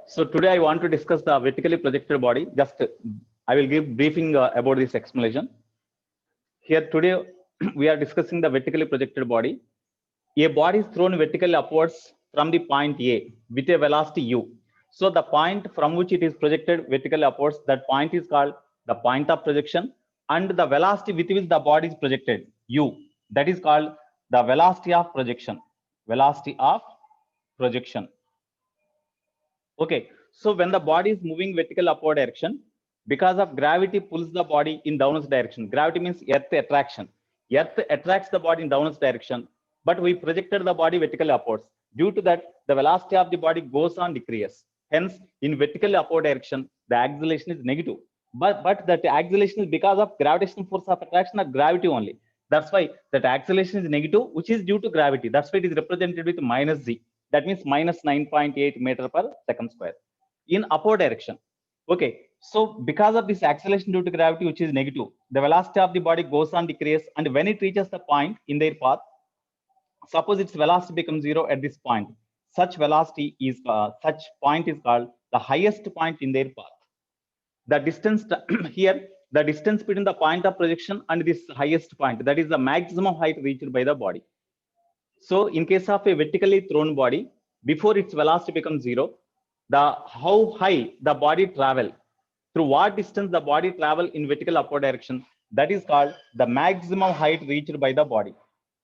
So today I want to discuss the vertically projected body. Just I will give briefing about this explanation. Here today we are discussing the vertically projected body. A body is thrown vertically upwards from the point A with a velocity u. So the point from which it is projected vertically upwards, that point is called the point of projection, and the velocity with which the body is projected u, that is called the velocity of projection. Velocity of projection. Okay, so when the body is moving vertical upward direction, because of gravity pulls the body in downwards direction. Gravity means earth attraction. Earth attracts the body in downwards direction, but we projected the body vertically upwards. Due to that, the velocity of the body goes on decrease. Hence, in vertical upward direction, the acceleration is negative. But that acceleration is because of gravitational force of attraction or gravity only. That's why that acceleration is negative, which is due to gravity. That's why it is represented with minus z. That means minus 9.8 meter per second square in upward direction. Okay, so because of this acceleration due to gravity, which is negative, the velocity of the body goes on decrease, and when it reaches the point in their path, suppose its velocity becomes zero at this point, such velocity is such point is called the highest point in their path. The distance here, the distance between the point of projection and this highest point, that is the maximum height reached by the body. So in case of a vertically thrown body, before its velocity becomes zero, the how high the body travel, through what distance the body travel in vertical upward direction, that is called the maximum height reached by the body.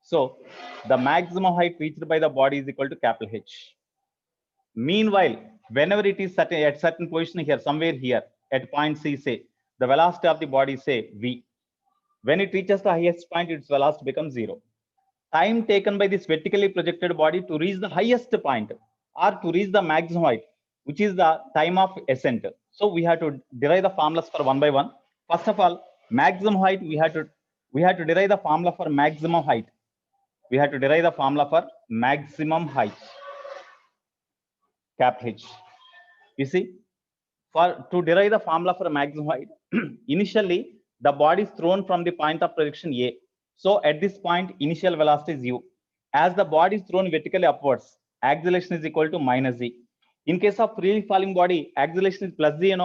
So the maximum height reached by the body is equal to capital H. Meanwhile, whenever it is at certain position here, somewhere here at point C, say the velocity of the body say v. When it reaches the highest point, its velocity becomes zero. Time taken by this vertically projected body to reach the highest point or to reach the maximum height, which is the time of ascent. So we have to derive the formulas for one by one. First of all, maximum height, we have to derive the formula for maximum height. We have to derive the formula for maximum height, capital H. You see, to derive the formula for maximum height, initially the body is thrown from the point of projection A. So at this point, initial velocity is u. As the body is thrown vertically upwards, acceleration is equal to minus z. In case of freely falling body, acceleration is plus z,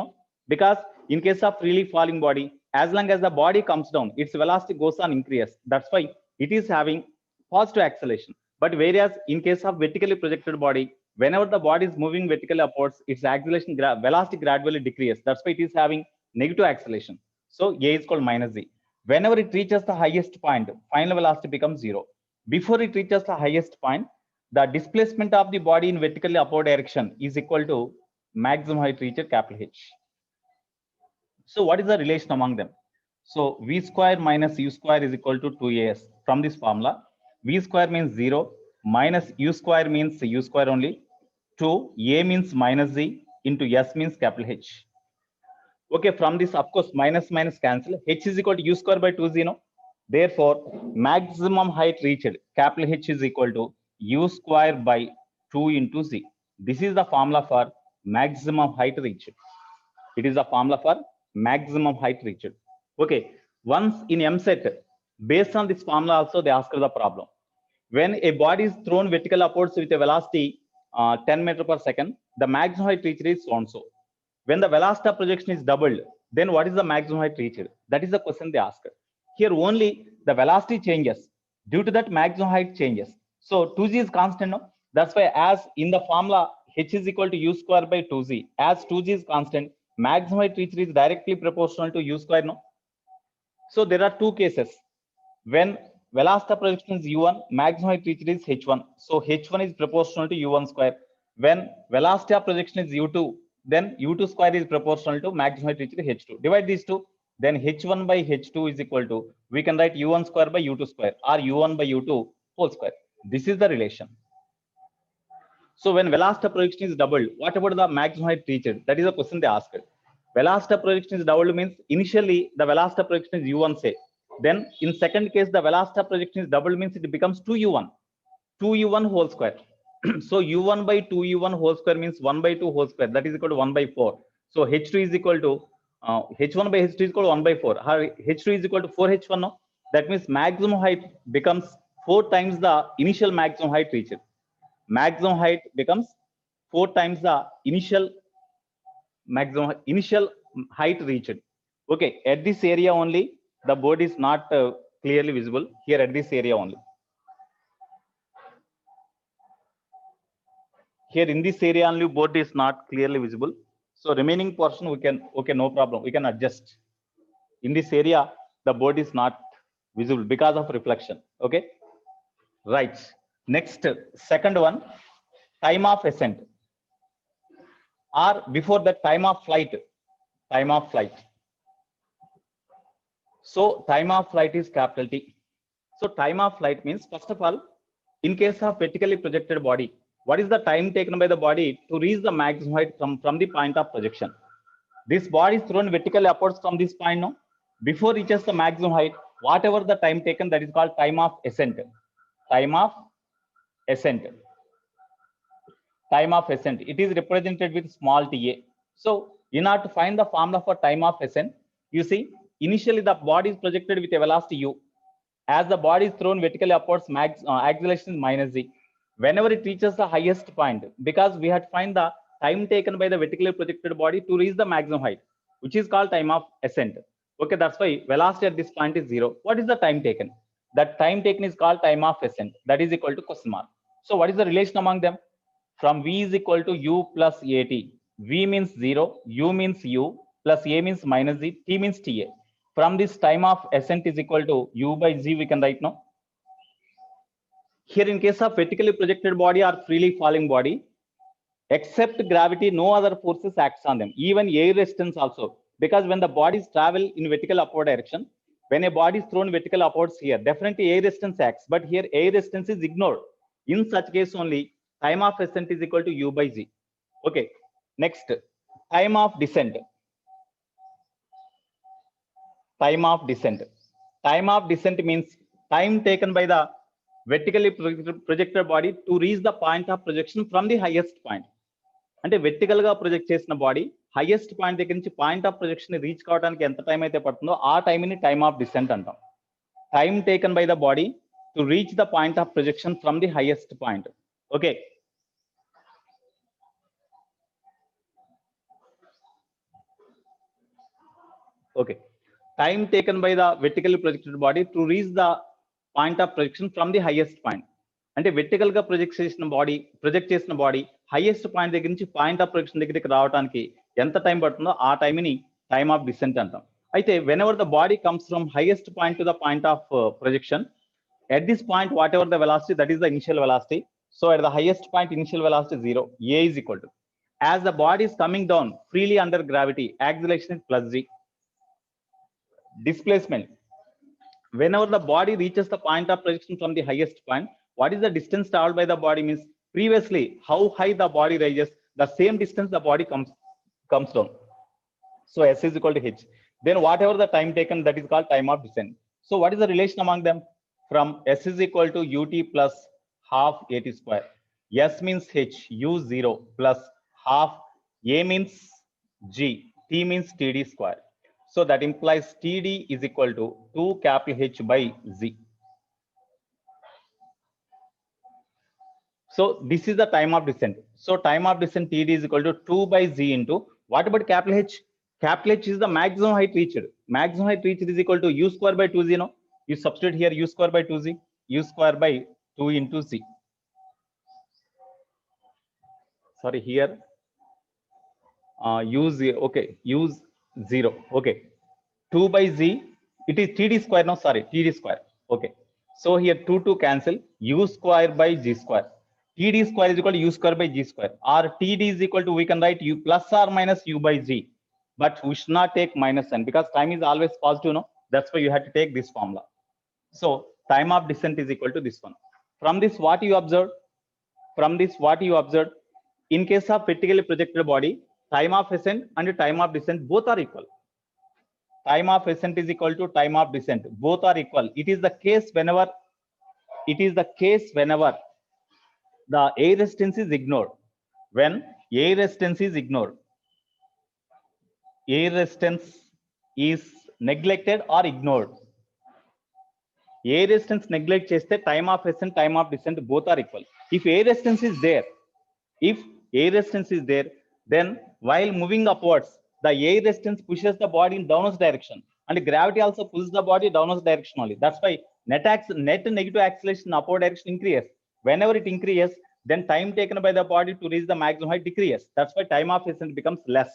because in case of freely falling body, as long as the body comes down, its velocity goes on increase. That's why it is having positive acceleration. But whereas in case of vertically projected body, whenever the body is moving vertically upwards, its acceleration velocity gradually decreases. That's why it is having negative acceleration. So A is called minus z. Whenever it reaches the highest point, final velocity becomes zero. Before it reaches the highest point, the displacement of the body in vertically upward direction is equal to maximum height reached, capital H. So what is the relation among them? So v square minus u square is equal to 2as. From this formula, v square means 0, minus u square means u square only, 2, a means minus z, into s means capital H. Okay, from this, of course, minus minus cancel. H is equal to u square by 2z, Therefore, maximum height reached, capital H is equal to u square by 2 into z. This is the formula for maximum height reached. It is the formula for maximum height reached. Okay, once in MSET, based on this formula also, they ask the problem. When a body is thrown vertical upwards with a velocity 10 meter per second, the maximum height reached is so and so. When the velocity of projection is doubled, then what is the maximum height reached? That is the question they ask. Here only the velocity changes. Due to that, maximum height changes. So 2z is constant, no? That's why as in the formula, h is equal to u square by 2z. As 2z is constant, maximum height reached is directly proportional to u square, no? So there are two cases. When velocity of projection is u1, maximum height reached is h1. So h1 is proportional to u1 square. When velocity of projection is u2, then u2 square is proportional to maximum height reached h2. Divide these two, then h1 by h2 is equal to, we can write u1 square by u2 square, or u1 by u2 whole square. This is the relation. So when velocity of projection is doubled, what about the maximum height reached? That is the question they asked. Velocity of projection is doubled means initially the velocity of projection is u1, say. Then in second case, the velocity of projection is doubled means it becomes 2u1, 2u1 whole square. So u1 by 2u1 whole square means 1 by 2 whole square, that is equal to 1 by 4. So h2 is equal to h1 by h2 is equal to 1 by 4. H2 is equal to 4h1, no? That means maximum height becomes 4 times the initial maximum height reached. Maximum height becomes 4 times the initial maximum initial height reached. Okay, at this area only the board is not clearly visible. Here at this area only, here in this area only board is not clearly visible. So remaining portion we can, okay, no problem, we can adjust. In this area the board is not visible because of reflection. Okay, right. Next, second one, time of ascent, or before the time of flight. Time of flight. So time of flight is capital T. So time of flight means, first of all, in case of vertically projected body, what is the time taken by the body to reach the maximum height from the point of projection? This body is thrown vertically upwards from this point, no? Before reaches the maximum height, whatever the time taken, that is called time of ascent. Time of ascent. Time of ascent. It is represented with small ta. So in order to find the formula for time of ascent, you see, initially the body is projected with a velocity u. As the body is thrown vertically upwards, acceleration is minus z. Whenever it reaches the highest point, because we had to find the time taken by the vertically projected body to reach the maximum height, which is called time of ascent. Okay, that's why velocity at this point is 0. What is the time taken? That time taken is called time of ascent. That is equal to question mark. So what is the relation among them? From v is equal to u plus at. V means 0, u means u, plus a means minus z, t means ta. From this, time of ascent is equal to u by z, we can write now. Here in case of vertically projected body or freely falling body, except gravity, no other forces acts on them, even air resistance also. Because when the bodies travel in vertical upward direction, when a body is thrown vertical upwards here, definitely air resistance acts, but here air resistance is ignored. In such case only, time of ascent is equal to u by z. Okay, next, time of descent. Time of descent. Time of descent means time taken by the vertically projected body to reach the point of projection from the highest point. అంటే vertical గా project చేసిన body highest point దగ్గర నుంచి point of projection reach కావడానికి ఎంత time అయితే పడుతుందో ఆ టైంని టైమ్ ఆఫ్ డిసెంట్ అంటాం. Time taken by the body to reach the point of projection from the highest point. Okay, okay, time taken by the vertically projected body to reach the point of projection from the highest point. అంటే vertical గా project చేసిన body highest point దగ్గర నుంచి point of projection దగ్గరికి రావడానికి ఎంత time పడుతుందో ఆ టైంని టైమ్ ఆఫ్ డిసెంట్ అంటాం. అయితే when ever the body comes from highest point to the point of projection, at this point whatever the velocity, that is the initial velocity. So at the highest point initial velocity 0, a is equal to, as the body is coming down freely under gravity, acceleration is plus g. Displacement, whenever the body reaches the point of projection from the highest point, what is the distance traveled by the body? Means previously how high the body rises, the same distance the body comes down. So s is equal to h. Then whatever the time taken, that is called time of descent. So what is the relation among them? From s is equal to ut plus half at square. S means h, u 0 plus half, a means g, t means td square. So that implies td is equal to 2 capital H by z. So this is the time of descent. So time of descent td is equal to 2 by z into, what about capital H? Capital H is the maximum height reached. Maximum height reached is equal to u square by 2z. No, you substitute here u square by 2z, u square by 2 into z. Sorry, here use, okay, use 0. Okay, 2 by z, it is td square. No, sorry, td square. Okay, so here 2 cancel, u square by g square. Td square is equal to u square by g square, or td is equal to, we can write u plus or minus u by g, but we should not take minus n because time is always positive. No, that's why you have to take this formula. So time of descent is equal to this one. From this, what you observed? From this, what you observed? In case of vertically projected body, time of ascent and time of descent both are equal. Time of ascent is equal to time of descent, both are equal. It is the case whenever the air resistance is ignored. When air resistance is ignored, air resistance is neglected or ignored. Air resistance neglect cheste, time of ascent, time of descent both are equal. If air resistance is there, Then while moving upwards, the air resistance pushes the body in downwards direction, and gravity also pulls the body downwards direction only. That's why net negative acceleration in upward direction increases. Whenever it increases, then time taken by the body to reach the maximum height decreases. That's why time of ascent becomes less.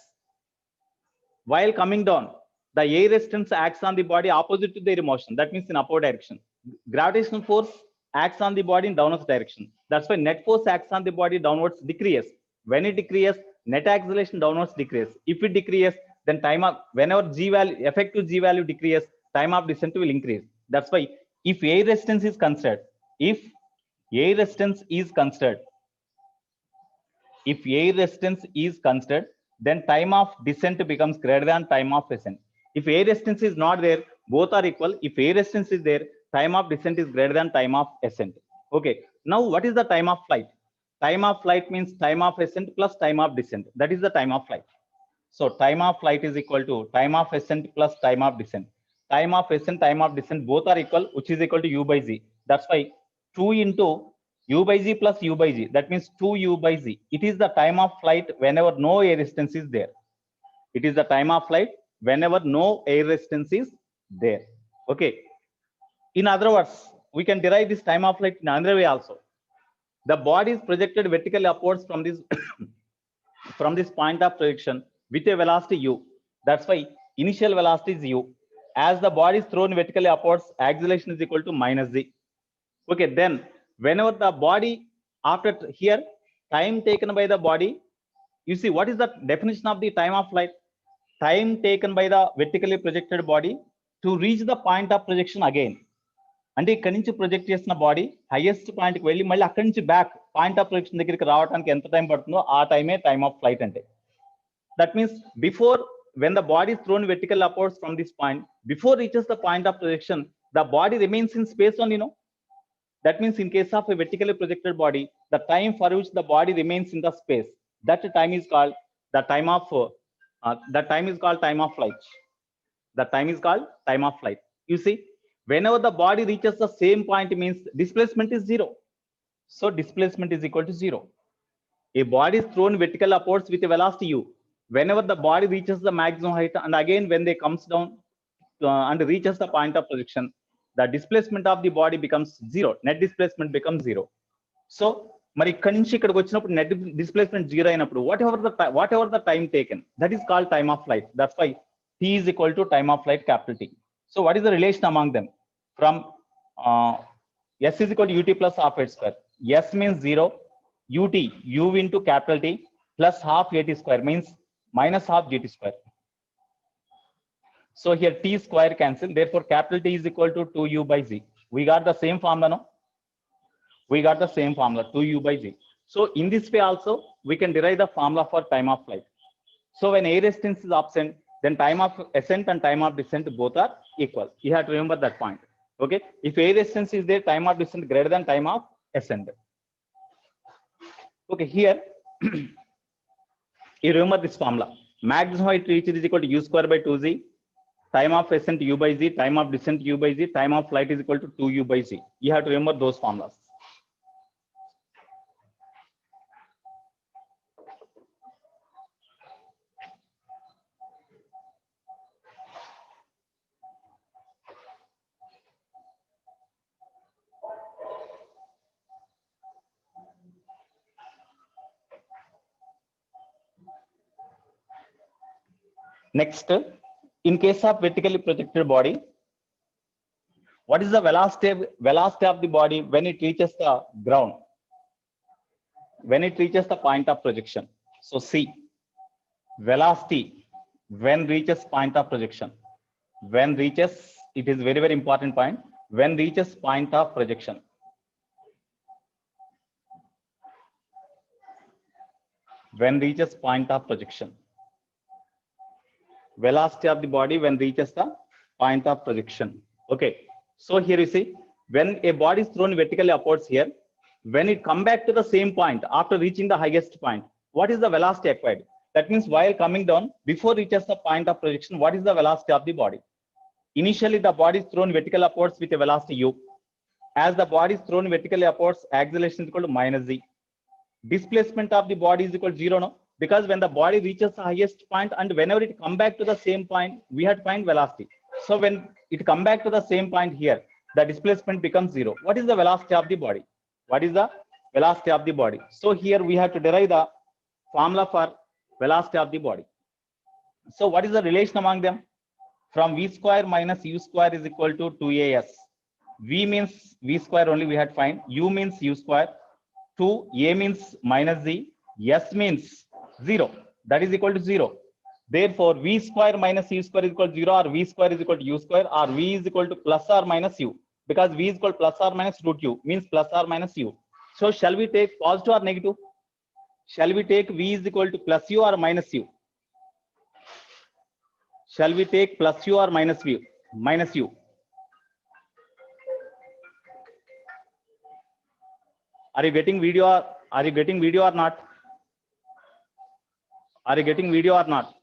While coming down, the air resistance acts on the body opposite to their motion. That means in upward direction. Gravitational force acts on the body in downwards direction. That's why net force acts on the body downwards decreases. When it decreases, net acceleration downwards decreases. If it decreases, then time of whenever g value effective g value decreases, time of descent will increase. That's why if air resistance is considered, if air resistance is considered, then time of descent becomes greater than time of ascent. If air resistance is not there, both are equal. If air resistance is there, time of descent is greater than time of ascent. Okay. Now, what is the time of flight? Time of flight means time of ascent plus time of descent. That is the time of flight. So time of flight is equal to time of ascent plus time of descent. Time of ascent, time of descent, both are equal, which is equal to u by z. That's why 2 into u by z plus u by z. That means 2u by z. It is the time of flight whenever no air resistance is there. It is the time of flight whenever no air resistance is there. Okay. In other words, we can derive this time of flight in another way also. The body is projected vertically upwards from this from this point of projection with a velocity u. That's why initial velocity is u. As the body is thrown vertically upwards, acceleration is equal to minus z. Okay, then whenever the body, after here, time taken by the body, you see what is the definition of the time of flight? Time taken by the vertically projected body to reach the point of projection again. అంటే ఇక్కడ నుంచి project చేసిన body highest పాయింట్కి వెళ్ళి మళ్ళీ అక్కడి నుంచి back point of projection దగ్గరికి రావడానికి ఎంత టైం పడుతుందో ఆ టైమే టైమ్ ఆఫ్ ఫ్లైట్ అంటే. That means before when the body is thrown vertical upwards from this point, before reaches the point of projection, the body remains in space only, no? That means in case of a vertically projected body, the time for which the body remains in the space, that time is called the time of time of flight. The time is called time of flight. You see, whenever the body reaches the same point means displacement is zero. So displacement is equal to zero. A body is thrown vertical upwards with a velocity u. Whenever the body reaches the maximum height, and again when they comes down and reaches the point of projection, the displacement of the body becomes zero. Net displacement becomes zero. So మరి ఇక్కడి నుంచి ఇక్కడికి వచ్చినప్పుడు net displacement zero అయినప్పుడు whatever the time taken, that is called time of flight. That's why t is equal to time of flight capital T. So what is the relation among them? From s is equal to ut plus half h square. S means 0, ut u into capital T plus half at square means minus half gt square. So here t square cancel, therefore capital T is equal to 2u by z. We got the same formula, no? We got the same formula, 2u by z. So in this way also we can derive the formula for time of flight. So when air resistance is absent, then time of ascent and time of descent both are equal. You have to remember that point. Okay, if air resistance is there, time of descent greater than time of ascent. Okay, here you remember this formula. Maximum height reached is equal to u square by 2z, time of ascent u by z, time of descent u by z, time of flight is equal to 2u by z. You have to remember those formulas. Next, in case of vertically projected body, what is the velocity of the body when it reaches the ground, when it reaches the point of projection? So see, velocity when reaches point of projection, when reaches, it is very, very important point, when reaches point of projection. When reaches point of projection, velocity of the body when reaches the point of projection. Okay, so here you see, when a body is thrown vertically upwards here, when it come back to the same point after reaching the highest point, what is the velocity acquired? That means while coming down, before reaches the point of projection, what is the velocity of the body? Initially the body is thrown vertically upwards with a velocity u. As the body is thrown vertically upwards, acceleration is equal to minus z. Displacement of the body is equal to 0, no? Because when the body reaches the highest point and whenever it come back to the same point, we had to find velocity. So when it come back to the same point here, the displacement becomes 0. What is the velocity of the body? What is the velocity of the body? So here we have to derive the formula for velocity of the body. So what is the relation among them? From v square minus u square is equal to 2as. V means v square only we had to find. U means u square. 2a means minus z. S means 0. That is equal to 0. Therefore, v square minus u square is equal to 0, or v square is equal to u square, or v is equal to plus or minus u. Because v is equal to plus or minus root u means plus or minus u. So shall we take positive or negative? Shall we take v is equal to plus u or minus u? Shall we take plus u or minus v? Minus u. Are you getting video? Are you getting video or not? Are you getting video or not?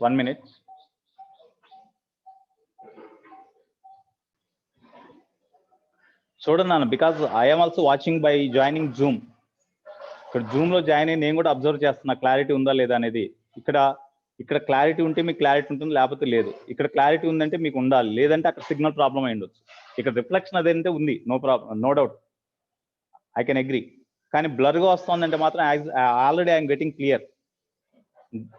One minute. చూడన్నాను, because I am also watching by joining Zoom. ఇక్కడ Zoom లో join అయ్యి నేను కూడా observe చేస్తున్నా clarity ఉందా లేదా అనేది. ఇక్కడ క్లారిటీ ఉంటే మీకు క్లారిటీ ఉంటుంది, లేకపోతే లేదు. ఇక్కడ క్లారిటీ ఉందంటే మీకు ఉండాలి, లేదంటే అక్కడ సిగ్నల్ ప్రాబ్లం అయి ఉండొచ్చు. ఇక్కడ రిఫ్లెక్షన్ అదేంటే ఉంది, no problem, no doubt, I can agree. కానీ బ్లర్ గా వస్తుందంటే మాత్రం already I'm getting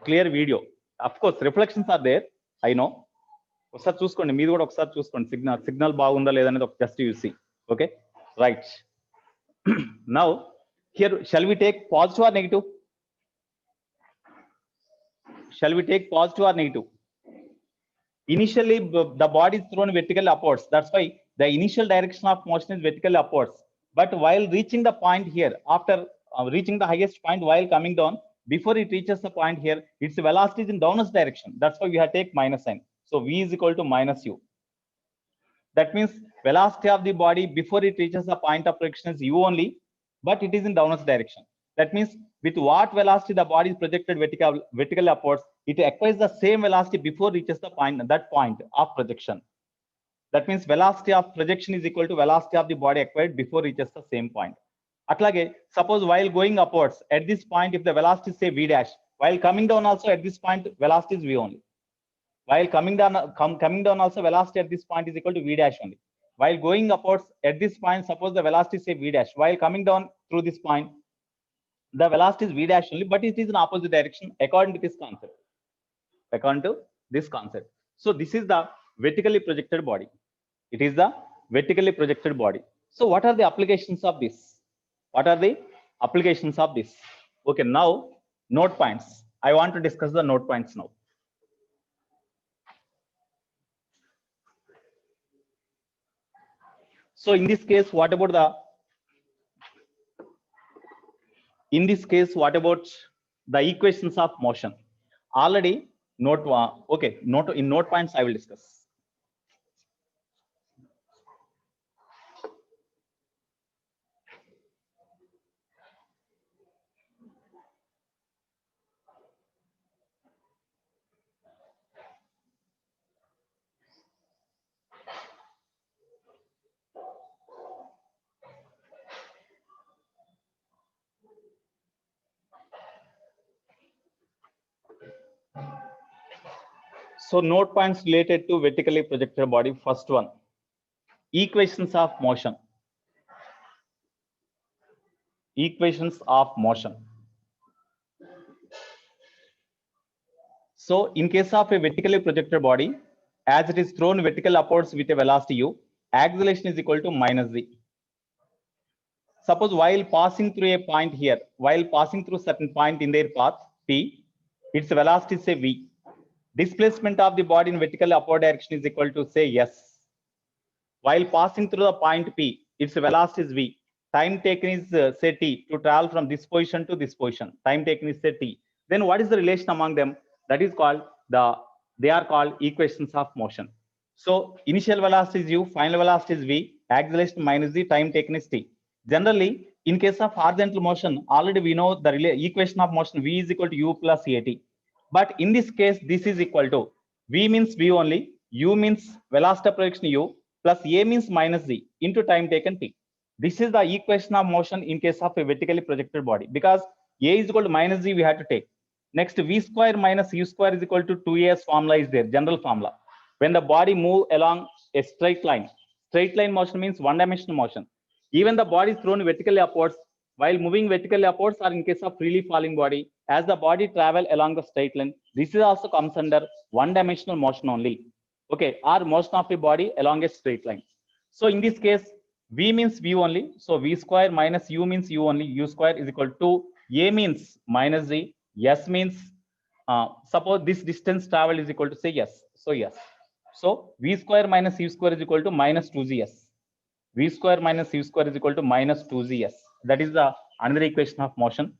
clear video. Of course reflections are there, I know. ఒకసారి చూసుకోండి, మీది కూడా ఒకసారి చూసుకోండి, సిగ్నల్ బాగుందా లేదనేది ఒక just you see. Okay, right. Now here shall we take positive or negative? Shall we take positive or negative? Initially the body is thrown vertically upwards, that's why the initial direction of motion is vertically upwards. But while reaching the point here, after reaching the highest point, while coming down, before it reaches the point here, its velocity is in downwards direction. That's why we have to take minus sign. So v is equal to minus u. That means velocity of the body before it reaches the point of projection is u only, but it is in downwards direction. That means with what velocity the body is projected vertically upwards, it acquires the same velocity before reaches the point of projection. That means velocity of projection is equal to velocity of the body acquired before reaches the same point. Atlage, suppose while going upwards at this point, if the velocity is say v dash, while coming down also at this point velocity is v only. While coming down also velocity at this point is equal to v dash only. While going upwards at this point, suppose the velocity say v dash, while coming down through this point, the velocity is v dash only, but it is in opposite direction according to this concept. According to this concept. So this is the vertically projected body. It is the vertically projected body. So what are the applications of this? What are the applications of this? Okay, now note points. I want to discuss the note points now. So in this case, what about the equations of motion? Already note in note points I will discuss. So note points related to vertically projected body. First one, equations of motion. Equations of motion. So in case of a vertically projected body, as it is thrown vertical upwards with a velocity u, acceleration is equal to minus z. Suppose while passing through a point here, while passing through certain point in their path t, its velocity say v. Displacement of the body in vertical upward direction is equal to say s. While passing through the point P, its velocity is v. Time taken is say t to travel from this position to this position. Time taken is say t. Then what is the relation among them? That is called they are called equations of motion. So initial velocity is u, final velocity is v, acceleration minus z, time taken is t. Generally, in case of horizontal motion, already we know the equation of motion v is equal to u plus at. But in this case, this is equal to v means v only, u means velocity of projection u, plus a means minus z into time taken t. This is the equation of motion in case of a vertically projected body, because a is equal to minus z we have to take. Next, v square minus u square is equal to 2as formula is there, general formula. When the body move along a straight line motion means one-dimensional motion. Even the body is thrown vertically upwards, while moving vertically upwards, or in case of freely falling body, as the body travel along the straight line, this is also comes under one-dimensional motion only. Okay, or motion of a body along a straight line. So in this case, v means v only. So v square minus u means u only. U square is equal to a means minus z. S means suppose this distance travel is equal to say yes. So yes. So v square minus u square is equal to minus 2gs. V square minus u square is equal to minus 2gs. That is the another equation of motion.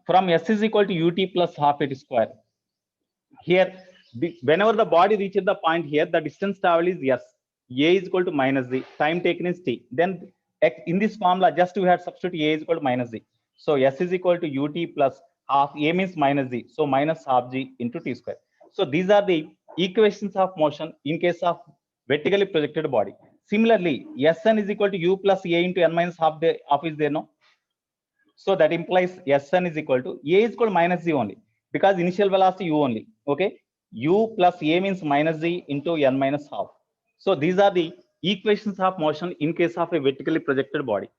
From s is equal to ut plus half at square. Here, whenever the body reaches the point here, the distance travel is s. A is equal to minus z. Time taken is t. Then in this formula, just we had substitute a is equal to minus z. So s is equal to ut plus half. A means minus z. So minus half g into t square. So these are the equations of motion in case of vertically projected body. Similarly, Sn is equal to u plus a into n minus half is there, no? So that implies Sn is equal to a is equal to minus z only, because initial velocity u only. Okay, u plus a means minus z into n minus half. So these are the equations of motion in case of a vertically projected body.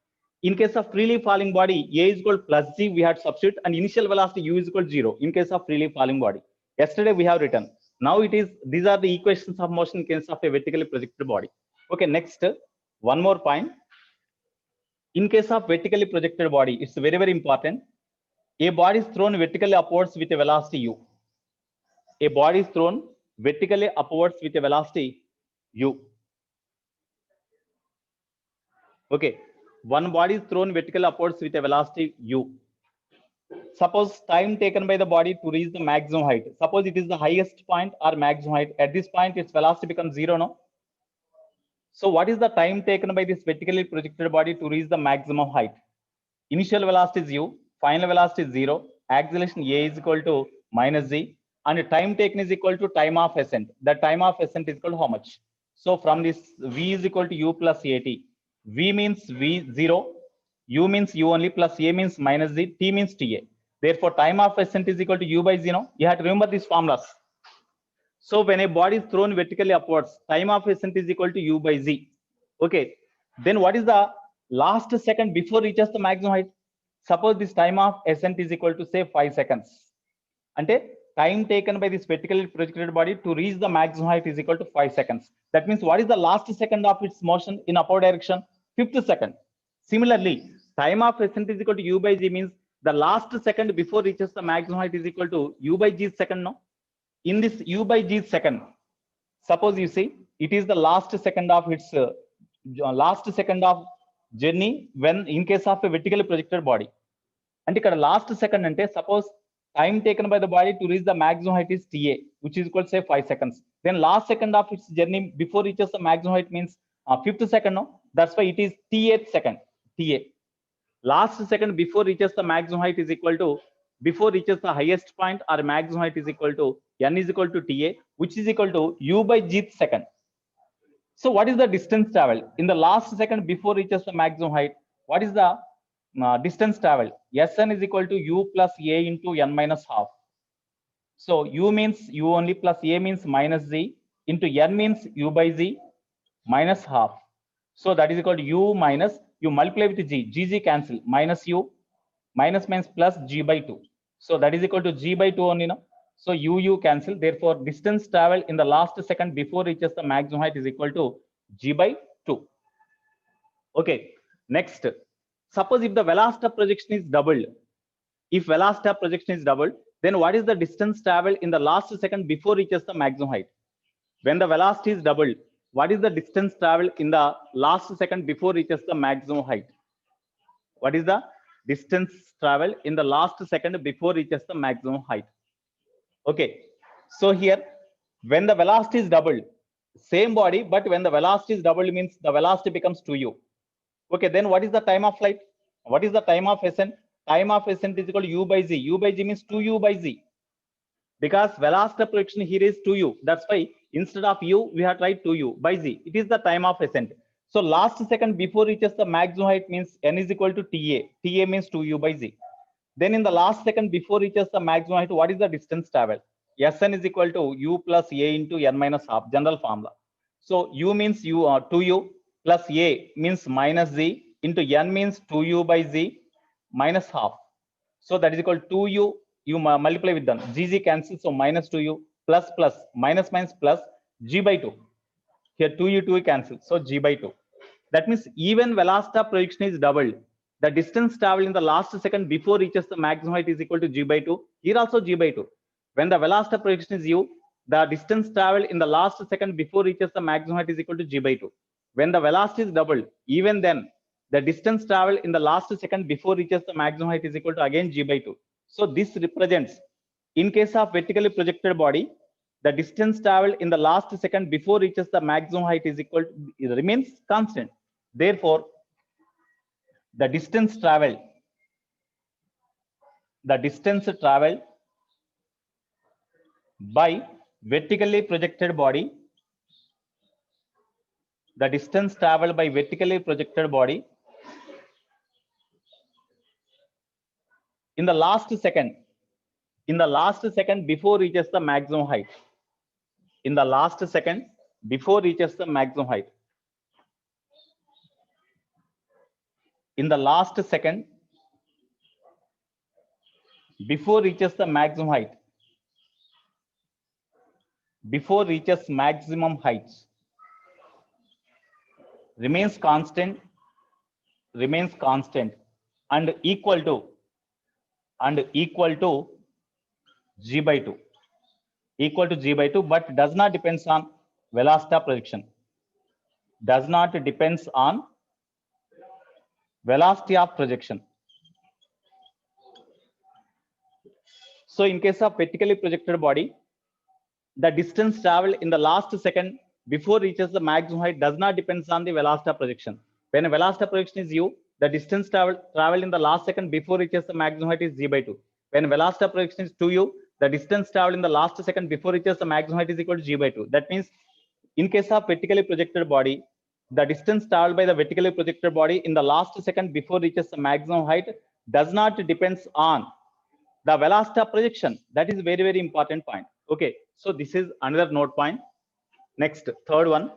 In case of freely falling body, a is equal to plus g we had substitute, and initial velocity u is equal to 0 in case of freely falling body. Yesterday we have written. Now it is, these are the equations of motion in case of a vertically projected body. Okay, next, one more point. In case of vertically projected body, it's very, very important. A body is thrown vertically upwards with a velocity u. A body is thrown vertically upwards with a velocity u. Okay, one body is thrown vertically upwards with a velocity u. Suppose time taken by the body to reach the maximum height. Suppose it is the highest point or maximum height. At this point, its velocity becomes 0, no? So what is the time taken by this vertically projected body to reach the maximum height? Initial velocity is u, final velocity is 0, acceleration a is equal to minus z, and time taken is equal to time of ascent. The time of ascent is equal to how much? So from this, v is equal to u plus at. V means v 0, u means u only, plus a means minus z, t means ta. Therefore, time of ascent is equal to u by 0. You have to remember these formulas. So when a body is thrown vertically upwards, time of ascent is equal to u by z. Okay. Then what is the last second before reaches the maximum height? Suppose this time of ascent is equal to say 5 seconds. And time taken by this vertically projected body to reach the maximum height is equal to 5 seconds. That means what is the last second of its motion in upward direction? 5th second. Similarly, time of ascent is equal to u by g means the last second before reaches the maximum height is equal to u by g second, no? In this u by g second, suppose you see it is the last second of its journey when in case of a vertically projected body. And ikkada last second ante suppose time taken by the body to reach the maximum height is ta, which is equal to say 5 seconds. Then last second of its journey before reaches the maximum height means 5th second, no? That's why it is t8th second, ta. Last second before reaches the maximum height is equal to, before reaches the highest point or maximum height is equal to n is equal to ta, which is equal to u by gth second. So what is the distance travel in the last second before reaches the maximum height? What is the distance travel? Sn is equal to u plus a into n minus half. So u means u only, plus a means minus z, into n means u by z minus half. So that is equal to u minus, you multiply with g, gg cancel, minus u, minus means plus g by 2. So that is equal to g by 2 only, no? So u cancel. Therefore, distance travel in the last second before reaches the maximum height is equal to g by 2. Okay. Next, suppose if the velocity of projection is doubled, if velocity of projection is doubled, then what is the distance traveled in the last second before reaches the maximum height? When the velocity is doubled, what is the distance traveled in the last second before reaches the maximum height? What is the distance traveled in the last second before reaches the maximum height? Okay. So here, when the velocity is doubled, same body, but when the velocity is doubled means the velocity becomes 2u. Okay, then what is the time of flight? What is the time of ascent? Time of ascent is equal to u by z. U by z means 2u by z. Because velocity of projection here is 2u. That's why instead of u, we have tried 2u by z. It is the time of ascent. So last second before reaches the maximum height means n is equal to ta. Ta means 2u by z. Then in the last second before reaches the maximum height, what is the distance traveled? Sn is equal to u plus a into n minus half, general formula. So u means u 2u plus a means minus z into n means 2u by z minus half. So that is equal to 2u, you multiply with them. Gz cancels, so minus 2u plus plus minus minus plus g by 2. Here 2u 2u cancels, so g by 2. That means even velocity of projection is doubled. The distance traveled in the last second before reaches the maximum height is equal to g by 2. Here also g by 2. When the velocity of projection is u, the distance traveled in the last second before reaches the maximum height is equal to g by 2. When the velocity is doubled, even then, the distance traveled in the last second before reaches the maximum height is equal to again g by 2. So this represents, in case of vertically projected body, the distance traveled in the last second before reaches the maximum height is equal to, it remains constant. Therefore, the distance traveled by vertically projected body, the distance traveled by vertically projected body in the last second before reaches the maximum height, in the last second before reaches the maximum height, in the last second before reaches the maximum height, before reaches maximum heights, remains constant and equal to g by 2, but does not depends on velocity of projection, does not depends on velocity of projection. So in case of vertically projected body, the distance traveled in the last second before reaches the maximum height does not depends on the velocity of projection. When velocity of projection is u, the distance traveled in the last second before reaches the maximum height is g by 2. When velocity of projection is 2u, the distance traveled in the last second before reaches the maximum height is equal to g by 2. That means in case of vertically projected body, the distance traveled by the vertically projected body in the last second before reaches the maximum height does not depends on the velocity of projection. That is very, very important point. Okay, so this is another note point. Next, third one.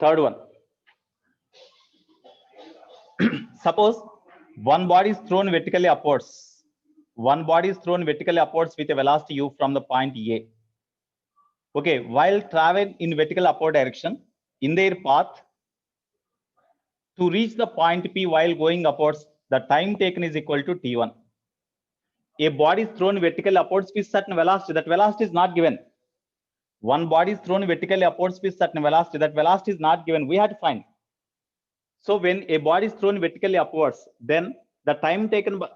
Third one. Suppose one body is thrown vertically upwards. One body is thrown vertically upwards with a velocity u from the point A. Okay, while traveling in vertical upward direction, in their path to reach the point P while going upwards, the time taken is equal to T1. A body is thrown vertically upwards with certain velocity. That velocity is not given. One body is thrown vertically upwards with certain velocity. That velocity is not given. We have to find. So when a body is thrown vertically upwards, then the time taken by,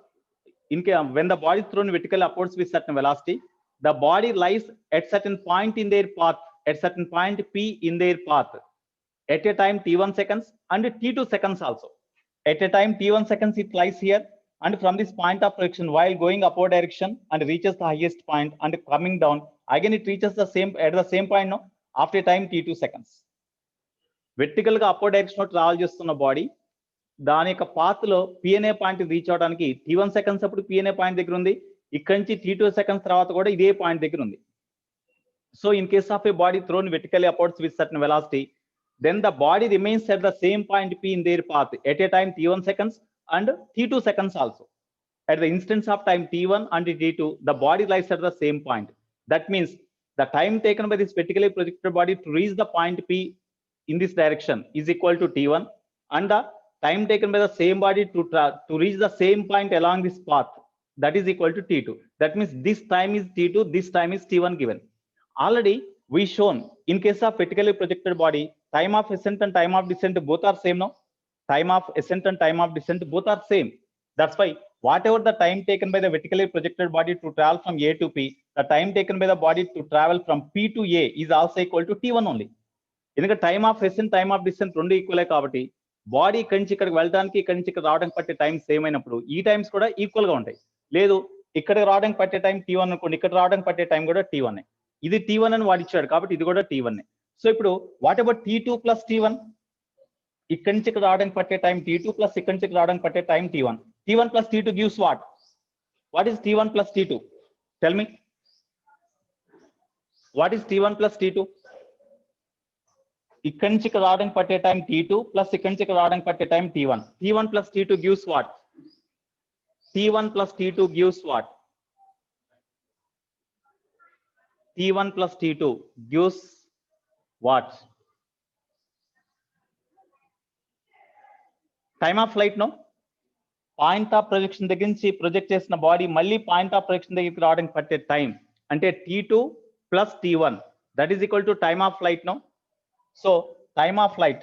when the body is thrown vertically upwards with certain velocity, the body lies at certain point in their path, at certain point P in their path, at a time T1 seconds and T2 seconds also. At a time T1 seconds it lies here, and from this point of projection while going upward direction and reaches the highest point and coming down, again it reaches the same at the same point now after a time T2 seconds. Vertical గా upward direction లో travel చేస్తున్న body దాని యొక్క path లో PNA point reach అవడానికి T1 seconds అప్పుడు PNA point దగ్గర ఉంది, ఇక్కడి నుంచి T2 సెకండ్స్ తర్వాత కూడా ఇదే పాయింట్ దగ్గర ఉంది. So in case of a body thrown vertically upwards with certain velocity, then the body remains at the same point P in their path at a time T1 seconds and T2 seconds also. At the instance of time T1 and T2, the body lies at the same point. That means the time taken by this vertically projected body to reach the point P in this direction is equal to T1, and the time taken by the same body to reach the same point along this path that is equal to T2. That means this time is T2, this time is T1 given. Already we shown in case of vertically projected body, time of ascent and time of descent both are same, no? Time of ascent and time of descent both are same. That's why whatever the time taken by the vertically projected body to travel from A to P, the time taken by the body to travel from P to A is also equal to T1 only. ఎందుకంటే time of Accent time of distance రెండు ఈక్వలే కాబట్టి body ఇక్కడి నుంచి ఇక్కడికి వెళ్ళడానికి ఇక్కడి నుంచి ఇక్కడ రావడానికి పట్టే టైం సేమ్ అయినప్పుడు ఈ టైమ్స్ కూడా ఈక్వల్ గా ఉంటాయి. లేదు ఇక్కడికి రావడానికి పట్టే టైం T1 అనుకోండి, ఇక్కడ రావడానికి పట్టే టైం కూడా T1. ఇది T1 అని వాడిచ్చాడు కాబట్టి ఇది కూడా T1. సో ఇప్పుడు what about T2 plus T1? ఇక్కడి నుంచి ఇక్కడ రావడానికి పట్టే టైం T2 ప్లస్ ఇక్కడి నుంచి రావడానికి పట్టే time T1. T1 plus T2 gives what? What is T1 plus T2? Tell me. What is T1 plus T2? ఇక్కడి నుంచి ఇక్కడ రావడానికి పట్టే టైం T2 ప్లస్ ఇక్కడి నుంచి ఇక్కడ రావడానికి పట్టే time T1. T1 plus T2 gives what? T1 plus T2 gives what? T1 plus T2 gives what? Time of flight, no? Point of projection దగ్గర నుంచి ప్రొజెక్ట్ చేసిన బాడీ మళ్ళీ పాయింట్ ఆఫ్ ప్రొజెక్షన్ దగ్గరికి రావడానికి పట్టే టైం అంటే T2 plus T1, that is equal to time of flight, no? So time of flight,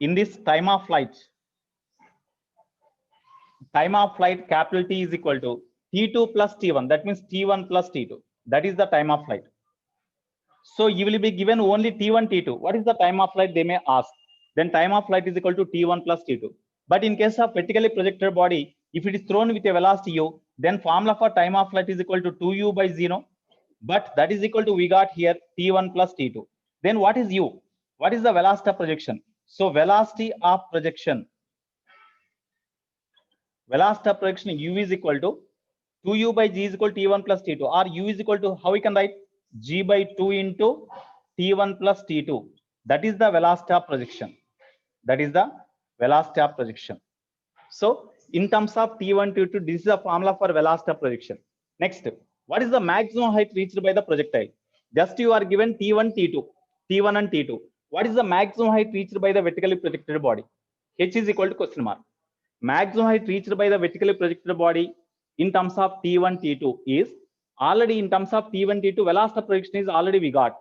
in this time of flight capital T is equal to T2 plus T1, that means T1 plus T2, that is the time of flight. So you will be given only T1 T2. What is the time of flight, they may ask. Then time of flight is equal to T1 plus T2. But in case of vertically projected body, if it is thrown with a velocity u, then formula for time of flight is equal to 2u by 0. But that is equal to, we got here T1 plus T2. Then what is u? What is the velocity of projection? So velocity of projection u is equal to 2u by g is equal to T1 plus T2, or u is equal to, how we can write, g by 2 into T1 plus T2. That is the velocity of projection. That is the velocity of projection. So in terms of T1 T2, this is the formula for velocity of projection. Next, what is the maximum height reached by the projectile? Just you are given T1 T2, T1 and T2. What is the maximum height reached by the vertically projected body? H is equal to question mark. Maximum height reached by the vertically projected body in terms of T1 T2 is already, in terms of T1 T2, velocity of projection is already we got.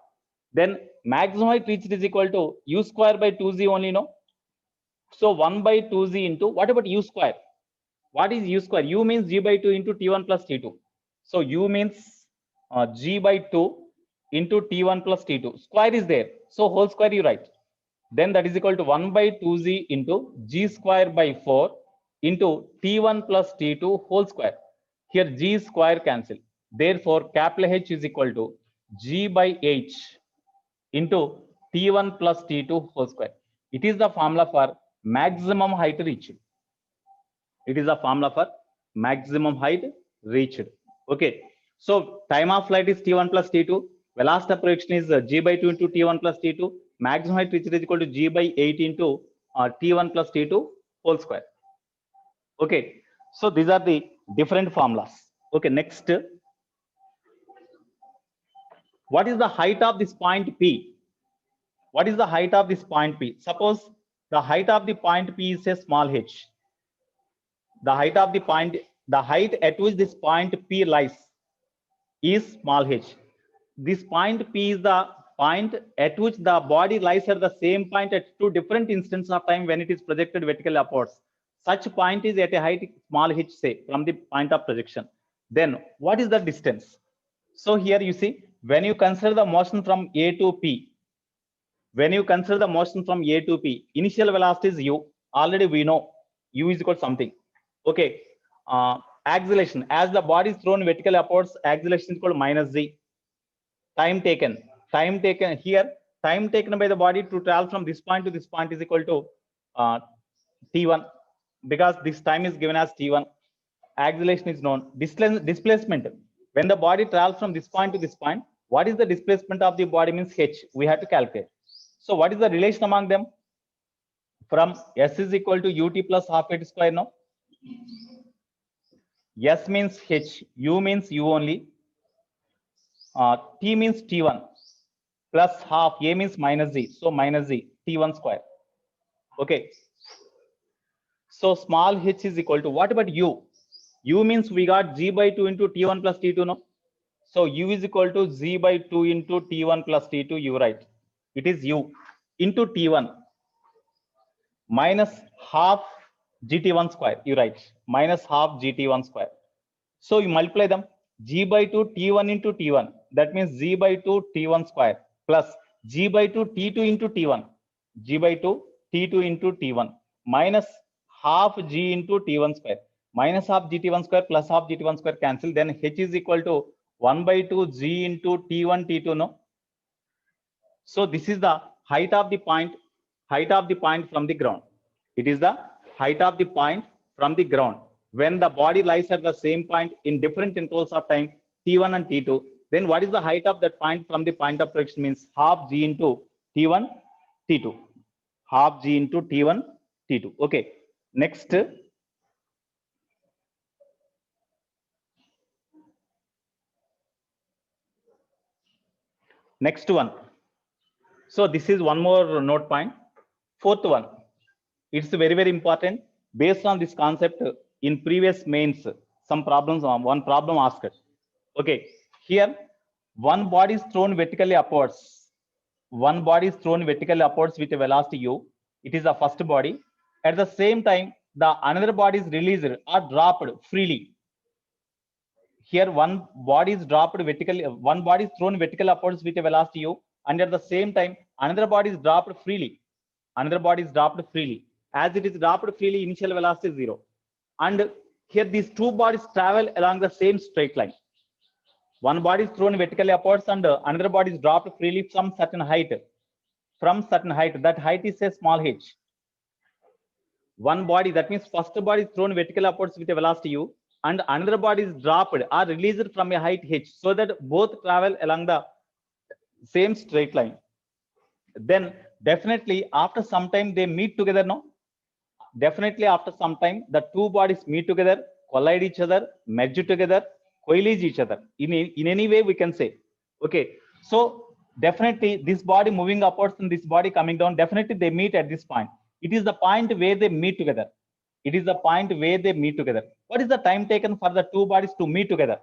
Then maximum height reached is equal to u square by 2z only, no? So 1 by 2z into, what about u square? What is u square? U means g by 2 into T1 plus T2. So u means g by 2 into T1 plus T2. Square is there, so whole square you write. Then that is equal to 1 by 2z into g square by 4 into T1 plus T2 whole square. Here g square cancel. Therefore capital H is equal to g by h into T1 plus T2 whole square. It is the formula for maximum height reached. It is the formula for maximum height reached. Okay. So time of flight is T1 plus T2. Velocity of projection is g by 2 into T1 plus T2. Maximum height reached is equal to g by 8 into T1 plus T2 whole square. Okay. So these are the different formulas. Okay. Next, what is the height of this point P? What is the height of this point P? Suppose the height of the point P is a small h. The height of the point, the height at which this point P lies is small h. This point P is the point at which the body lies at the same point at two different instants of time when it is projected vertically upwards. Such point is at a height small h, say, from the point of projection. Then what is the distance? So here you see, when you consider the motion from A to P, when you consider the motion from A to P, initial velocity is u. Already we know u is equal to something. Okay. Acceleration, as the body is thrown vertically upwards, acceleration is called minus z. Time taken here, time taken by the body to travel from this point to this point is equal to T1, because this time is given as T1. Acceleration is known. Displacement, when the body travels from this point to this point, what is the displacement of the body means h, we have to calculate. So what is the relation among them? From s is equal to ut plus half h square, no? S means h, u means u only, t means T1 plus half, a means minus z, so minus z, T1 square. Okay. So small h is equal to, what about u? U means we got G by 2 into T1 plus T2, no? So U is equal to Z by 2 into T1 plus T2, you write. It is U into T1 minus half GT1 square, you write. Minus half GT1 square. So you multiply them. G by 2 T1 into T1. That means Z by 2 T1 square plus G by 2 T2 into T1. G by 2 T2 into T1 minus half G into T1 square. Minus half GT1 square plus half GT1 square cancel. Then H is equal to 1 by 2 G into T1 T2, no? So this is the height of the point from the ground. It is the height of the point from the ground. When the body lies at the same point in different intervals of time, T1 and T2, then what is the height of that point from the point of projection means half G into T1, T2. Half G into T1, T2. Okay. Next. Next one. So this is one more note point. Fourth one. It's very, very important. Based on this concept, in previous mains, some problems, one problem asked. Okay, here one body is thrown vertically upwards. One body is thrown vertically upwards with a velocity u. It is the first body. At the same time, the another body is released or dropped freely. Here one body is dropped vertically, one body is thrown vertically upwards with a velocity u, and at the same time, another body is dropped freely. Another body is dropped freely. As it is dropped freely, initial velocity is 0. And here these two bodies travel along the same straight line. One body is thrown vertically upwards and another body is dropped freely from certain height. From certain height, that height is a small h. One body, that means first body is thrown vertically upwards with a velocity u, and another body is dropped or released from a height h, so that both travel along the same straight line. Then definitely after some time they meet together, no? Definitely after some time the two bodies meet together, collide each other, merge together, coalesce each other. In any way we can say. Okay, so definitely this body moving upwards and this body coming down, definitely they meet at this point. It is the point where they meet together. It is the point where they meet together. What is the time taken for the two bodies to meet together?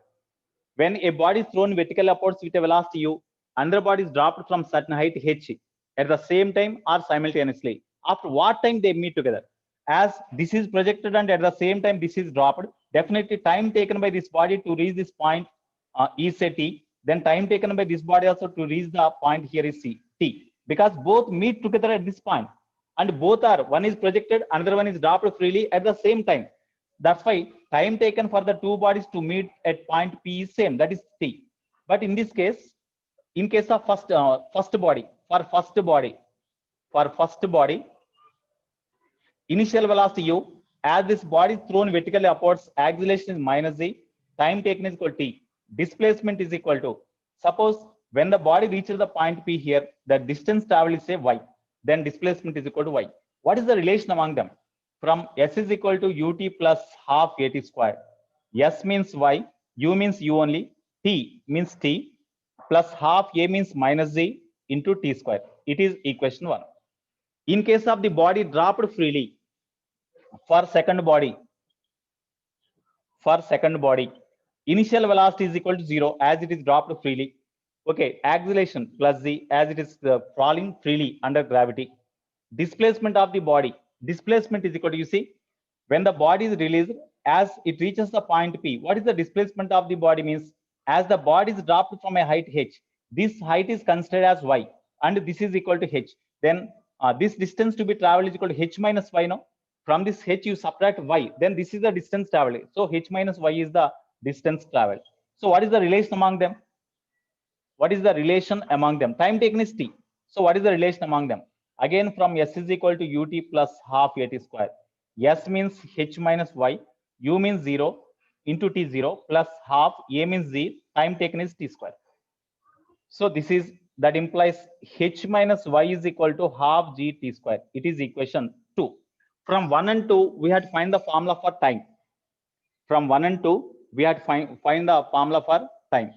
When a body is thrown vertically upwards with a velocity u, another body is dropped from certain height h at the same time or simultaneously. After what time they meet together? As this is projected and at the same time this is dropped, definitely time taken by this body to reach this point is a t. Then time taken by this body also to reach the point here is t. Because both meet together at this point, and both are, one is projected, another one is dropped freely at the same time. That's why time taken for the two bodies to meet at point P is same, that is t. But in this case, in case of first body, for first body, initial velocity u, as this body is thrown vertically upwards, acceleration is minus z, time taken is equal to t, displacement is equal to, suppose when the body reaches the point P here, the distance traveled is say y, then displacement is equal to y. What is the relation among them? From s is equal to ut plus half at square. S means y, u means u only, t means t, plus half a means minus z into t square. It is equation 1. In case of the body dropped freely, for second body, initial velocity is equal to 0 as it is dropped freely. Okay, acceleration plus z as it is falling freely under gravity. Displacement of the body, displacement is equal to, you see, when the body is released, as it reaches the point P, what is the displacement of the body means? As the body is dropped from a height h, this height is considered as y, and this is equal to h. Then this distance to be traveled is equal to h minus y, no? From this h you subtract y, then this is the distance traveled. So h minus y is the distance traveled. So what is the relation among them? What is the relation among them? Time taken is t. So what is the relation among them? Again, from s is equal to ut plus half at square. S means h minus y, u means 0 into t 0 plus half a means z, time taken is t square. So this is, that implies h minus y is equal to half g t square. It is equation 2. From 1 and 2, we had to find the formula for time. From 1 and 2, we had to find the formula for time.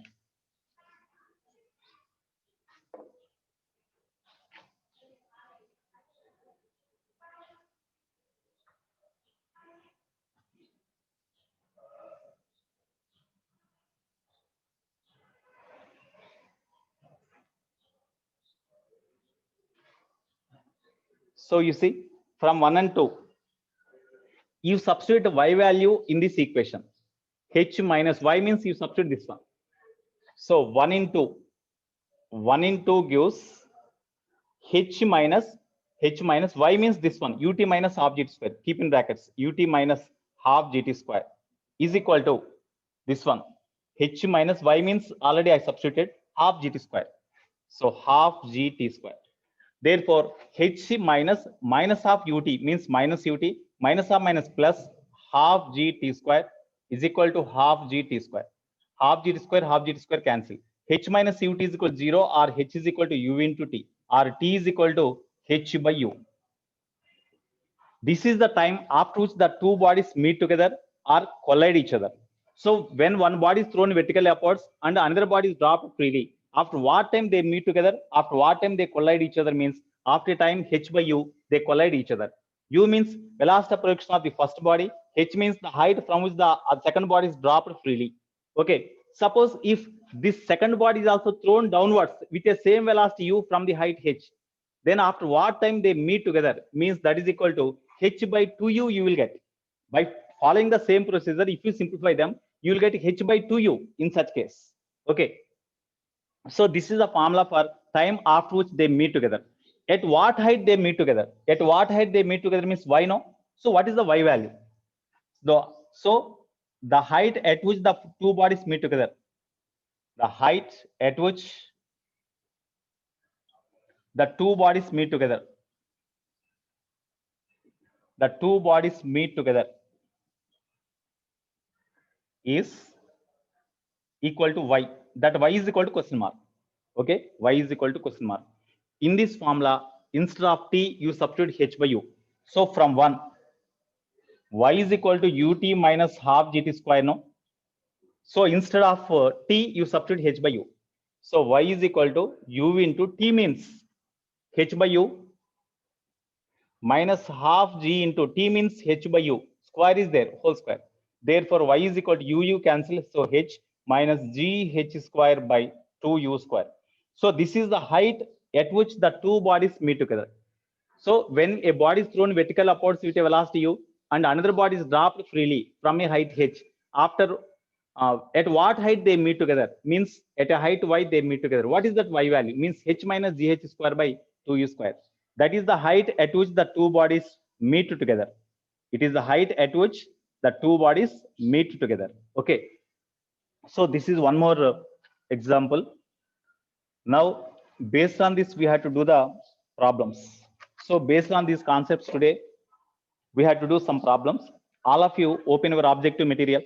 So you see, from 1 and 2, you substitute y value in this equation. H minus y means you substitute this one. So 1 into 1 into gives h minus y means this one, ut minus half gt square. Keep in brackets, ut minus half gt square is equal to this one. H minus y means already I substituted half gt square. So half gt square. Therefore, h minus half ut means minus ut, minus half minus plus half gt square is equal to half gt square. Half gt square cancel. H minus ut is equal to 0, or h is equal to u into t, or t is equal to h by u. This is the time after which the two bodies meet together or collide each other. So when one body is thrown vertically upwards and another body is dropped freely, after what time they meet together, after what time they collide each other means after time h by u, they collide each other. U means velocity of projection of the first body. H means the height from which the second body is dropped freely. Okay. Suppose if this second body is also thrown downwards with the same velocity u from the height h, then after what time they meet together means that is equal to h by 2u you will get. By following the same procedure, if you simplify them, you will get h by 2u in such case. Okay. So this is the formula for time after which they meet together. At what height they meet together? At what height they meet together means y, no? So what is the y value? So the height at which the two bodies meet together, the height at which the two bodies meet together, the two bodies meet together is equal to y. That y is equal to question mark. Okay, y is equal to question mark. In this formula, instead of t, you substitute h by u. So from 1, y is equal to ut minus half gt square, no? So instead of t, you substitute h by u. So y is equal to u into t means h by u minus half g into t means h by u. Square is there, whole square. Therefore, y is equal to u cancel. So h minus g h square by 2u square. So this is the height at which the two bodies meet together. So when a body is thrown vertical upwards with a velocity u and another body is dropped freely from a height h, after at what height they meet together means at a height y they meet together. What is that y value? Means h minus gh square by 2u square. That is the height at which the two bodies meet together. It is the height at which the two bodies meet together. Okay. So this is one more example. Now, based on this, we have to do the problems. So based on these concepts today, we have to do some problems. All of you open your objective material.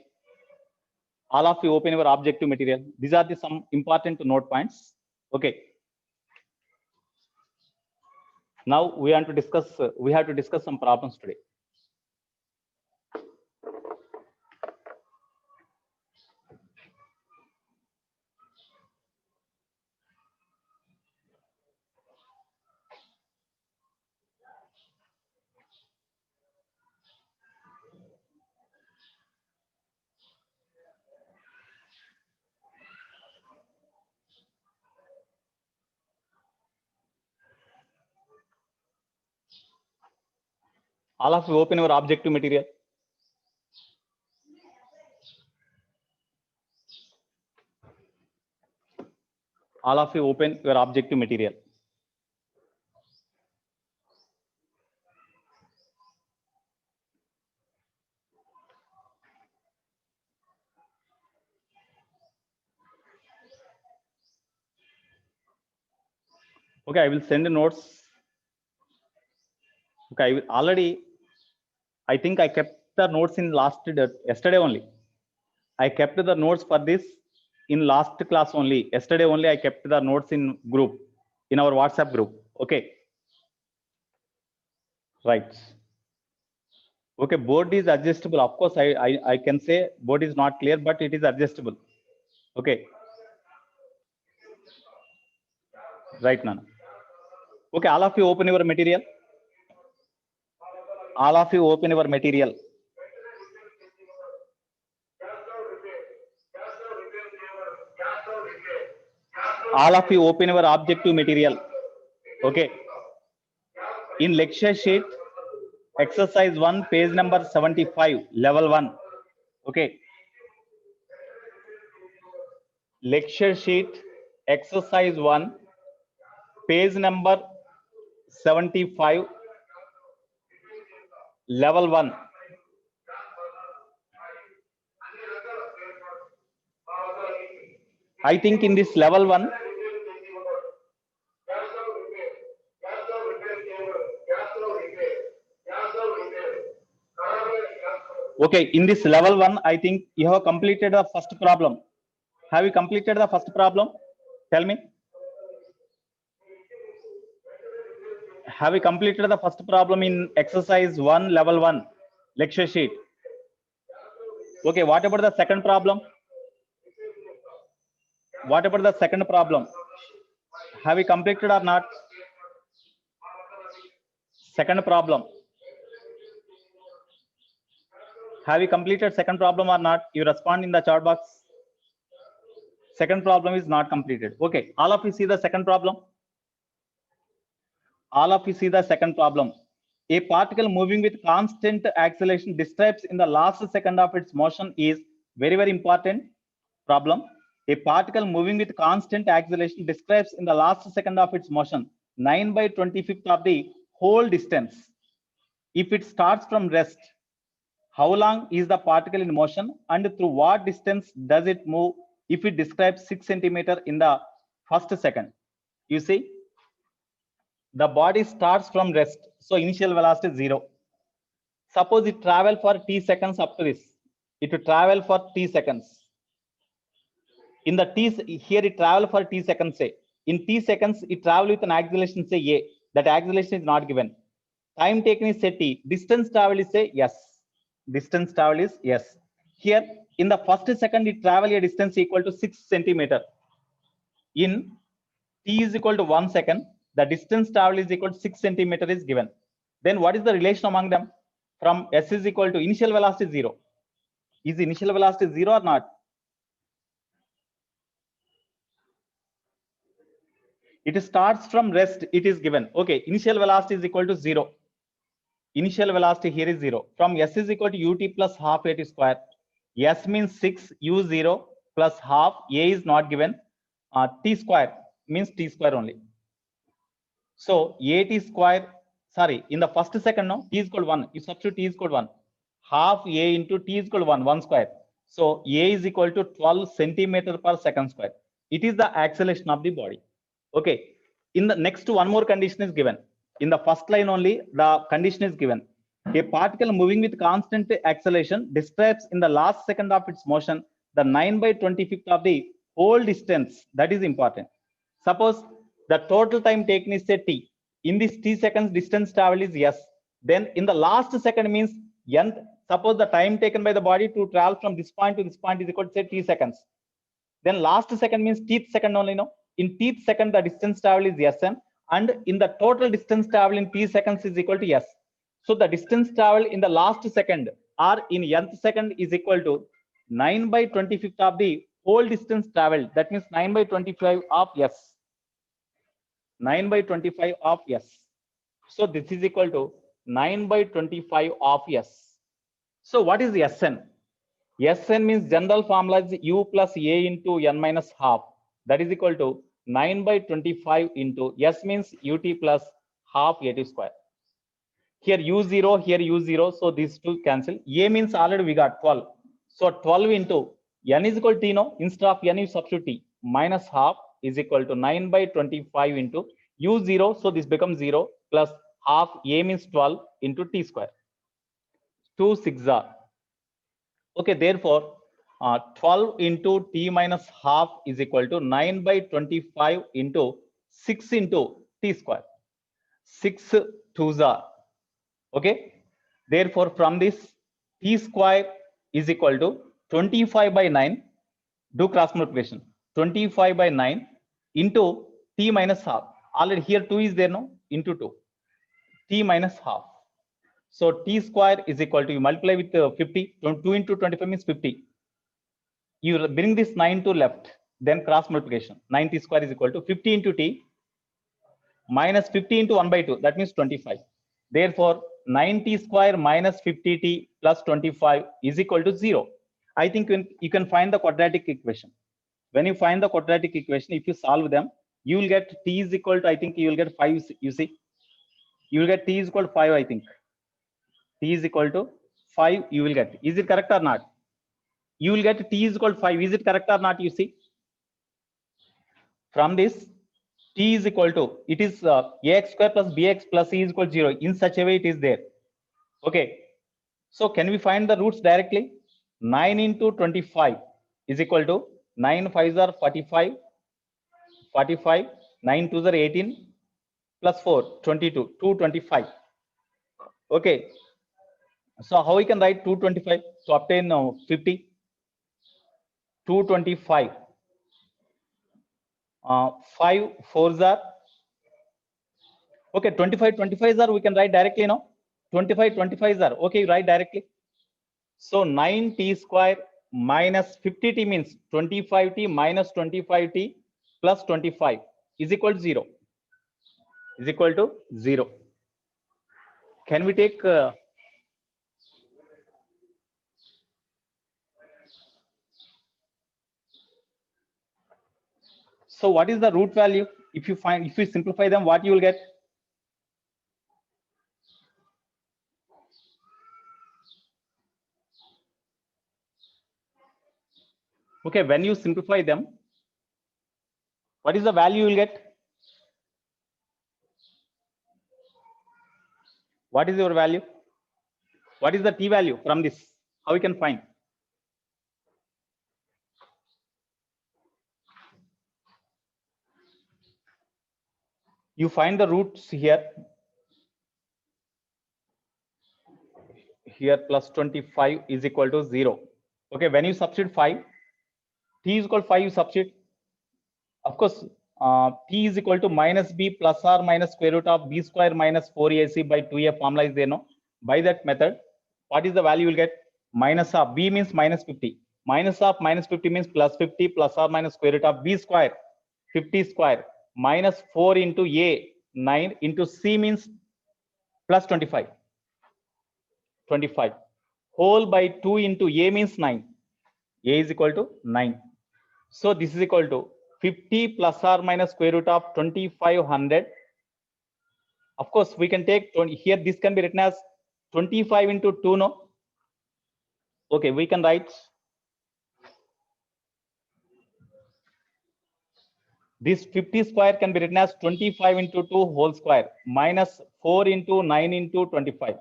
All of you open your objective material. These are the some important note points. Okay. Now we want to discuss. We have to discuss some problems today. All of you open your objective material. All of you open your objective material. Okay, I will send the notes. Okay, I will already. I think I kept the notes in yesterday only. I kept the notes for this in last class only. Yesterday only I kept the notes in group, in our WhatsApp group. Okay. Right. Okay, board is adjustable. Of course, I can say board is not clear, but it is adjustable. Okay. Right, Nana. Okay, all of you open your material. All of you open your material. All of you open your objective material. Okay. in lecture sheet, exercise 1, page number 75, level 1. Okay. Lecture sheet, exercise 1, page number 75, level 1. I think in this level 1, okay, in this level 1, I think you have completed the first problem. Have you completed the first problem? Tell me. Have you completed the first problem in exercise 1, level 1, lecture sheet? Okay, what about the second problem? What about the second problem? Have you completed or not? Second problem. Have you completed second problem or not? You respond in the chat box. Second problem is not completed. Okay, all of you see the second problem. All of you see the second problem. A particle moving with constant acceleration describes in the last second of its motion is very, very important problem. A particle moving with constant acceleration describes in the last second of its motion 9/25 of the whole distance. If it starts from rest, how long is the particle in motion and through what distance does it move if it describes 6 centimeter in the first second? You see, the body starts from rest, so initial velocity is 0. Suppose it travel for t seconds up to this. It will travel for t seconds. In the t, here it travel for t seconds, say. In t seconds, it travel with an acceleration, say a. That acceleration is not given. Time taken is say t. Distance travel is say yes. Distance travel is yes. Here, in the first second, it travel a distance equal to 6 centimeter. In t is equal to 1 second, the distance travel is equal to 6 centimeter is given. Then what is the relation among them? From s is equal to initial velocity 0. Is initial velocity 0 or not? It starts from rest, it is given. Okay, initial velocity is equal to 0. Initial velocity here is 0. From s is equal to ut plus half at square. S means 6, u0 plus half, a is not given. T square means t square only. So at square, sorry, in the first second, no, t is equal to 1. You substitute t is equal to 1. Half a into t is equal to 1 square. So a is equal to 12 centimeter per second square. It is the acceleration of the body. Okay. In the next one more condition is given. In the first line only, the condition is given. A particle moving with constant acceleration describes in the last second of its motion the 9/25 of the whole distance. That is important. Suppose the total time taken is say t. In this t seconds, distance travel is s. Then in the last second means nth. Suppose the time taken by the body to travel from this point to this point is equal to say t seconds. Then last second means tth second only, no? In tth second, the distance travel is sn, and in the total distance travel in t seconds is equal to s. So the distance travel in the last second or in nth second is equal to 9/25 of the whole distance traveled. That means 9/25 of s. 9/25 of s. So this is equal to 9/25 of s. So what is Sn? Sn means general formula is u plus a into n minus half. That is equal to 9/25 into s means ut plus half at square. Here u0, here u0. So these two cancel. A means already we got 12. So 12 into n is equal to t, no? Instead of n, you substitute t. Minus half is equal to 9/25 into u0. So this becomes 0 plus half. A means 12 into t square. 2 6 are. Okay, therefore, 12 into t minus half is equal to 9/25 into 6 into t square. 6 2s are. Okay, therefore, from this t square is equal to 25/9. Do cross multiplication. 25/9 into t minus half. Already here 2 is there, no? Into 2. T minus half. So t square is equal to, you multiply with 50. 2 into 25 means 50. You bring this 9 to left, then cross multiplication. 9t square is equal to 50 into t minus 50 into 1/2. That means 25. Therefore, 9t square minus 50t plus 25 is equal to 0. I think you can find the quadratic equation. When you find the quadratic equation, if you solve them, you will get t is equal to, I think you will get 5. You see, you will get t is equal to 5. I think t is equal to 5. You will get. Is it correct or not? You will get t is equal to 5. Is it correct or not? You see, from this, t is equal to, it is ax square plus bx plus c is equal to 0. In such a way, it is there. Okay. So can we find the roots directly? 9 into 25 is equal to 9 5s are 45, 45, 9 2s are 18, plus 4, 22, 225. Okay. So how we can write 225 to obtain 50? 225. 5 4s are, okay, 25 25s are, we can write directly, no? 25 25s are, okay, write directly. So 9t square minus 50t means 25t minus 25t plus 25 is equal to 0. Is equal to 0. Can we take so what is the root value? If you simplify them, what you will get? Okay, when you simplify them, what is the value you will get? What is your value? What is the t value from this? How we can find? You find the roots here. Here plus 25 is equal to 0. Okay, when you substitute 5, t is equal to 5, you substitute. Of course, t is equal to minus b plus or minus square root of b square minus 4ac by 2a formula is there, no? By that method, what is the value you will get? Minus of b means minus 50. Minus of minus 50 means plus 50 plus or minus square root of b square, 50 square, minus 4 into a, 9 into c means plus 25. 25. Whole by 2 into a means 9. A is equal to 9. So this is equal to 50 plus or minus square root of 2500. Of course, we can take 20 here. This can be written as 25 into 2, no? Okay, we can write this 50 square can be written as 25 into 2 whole square minus 4 into 9 into 25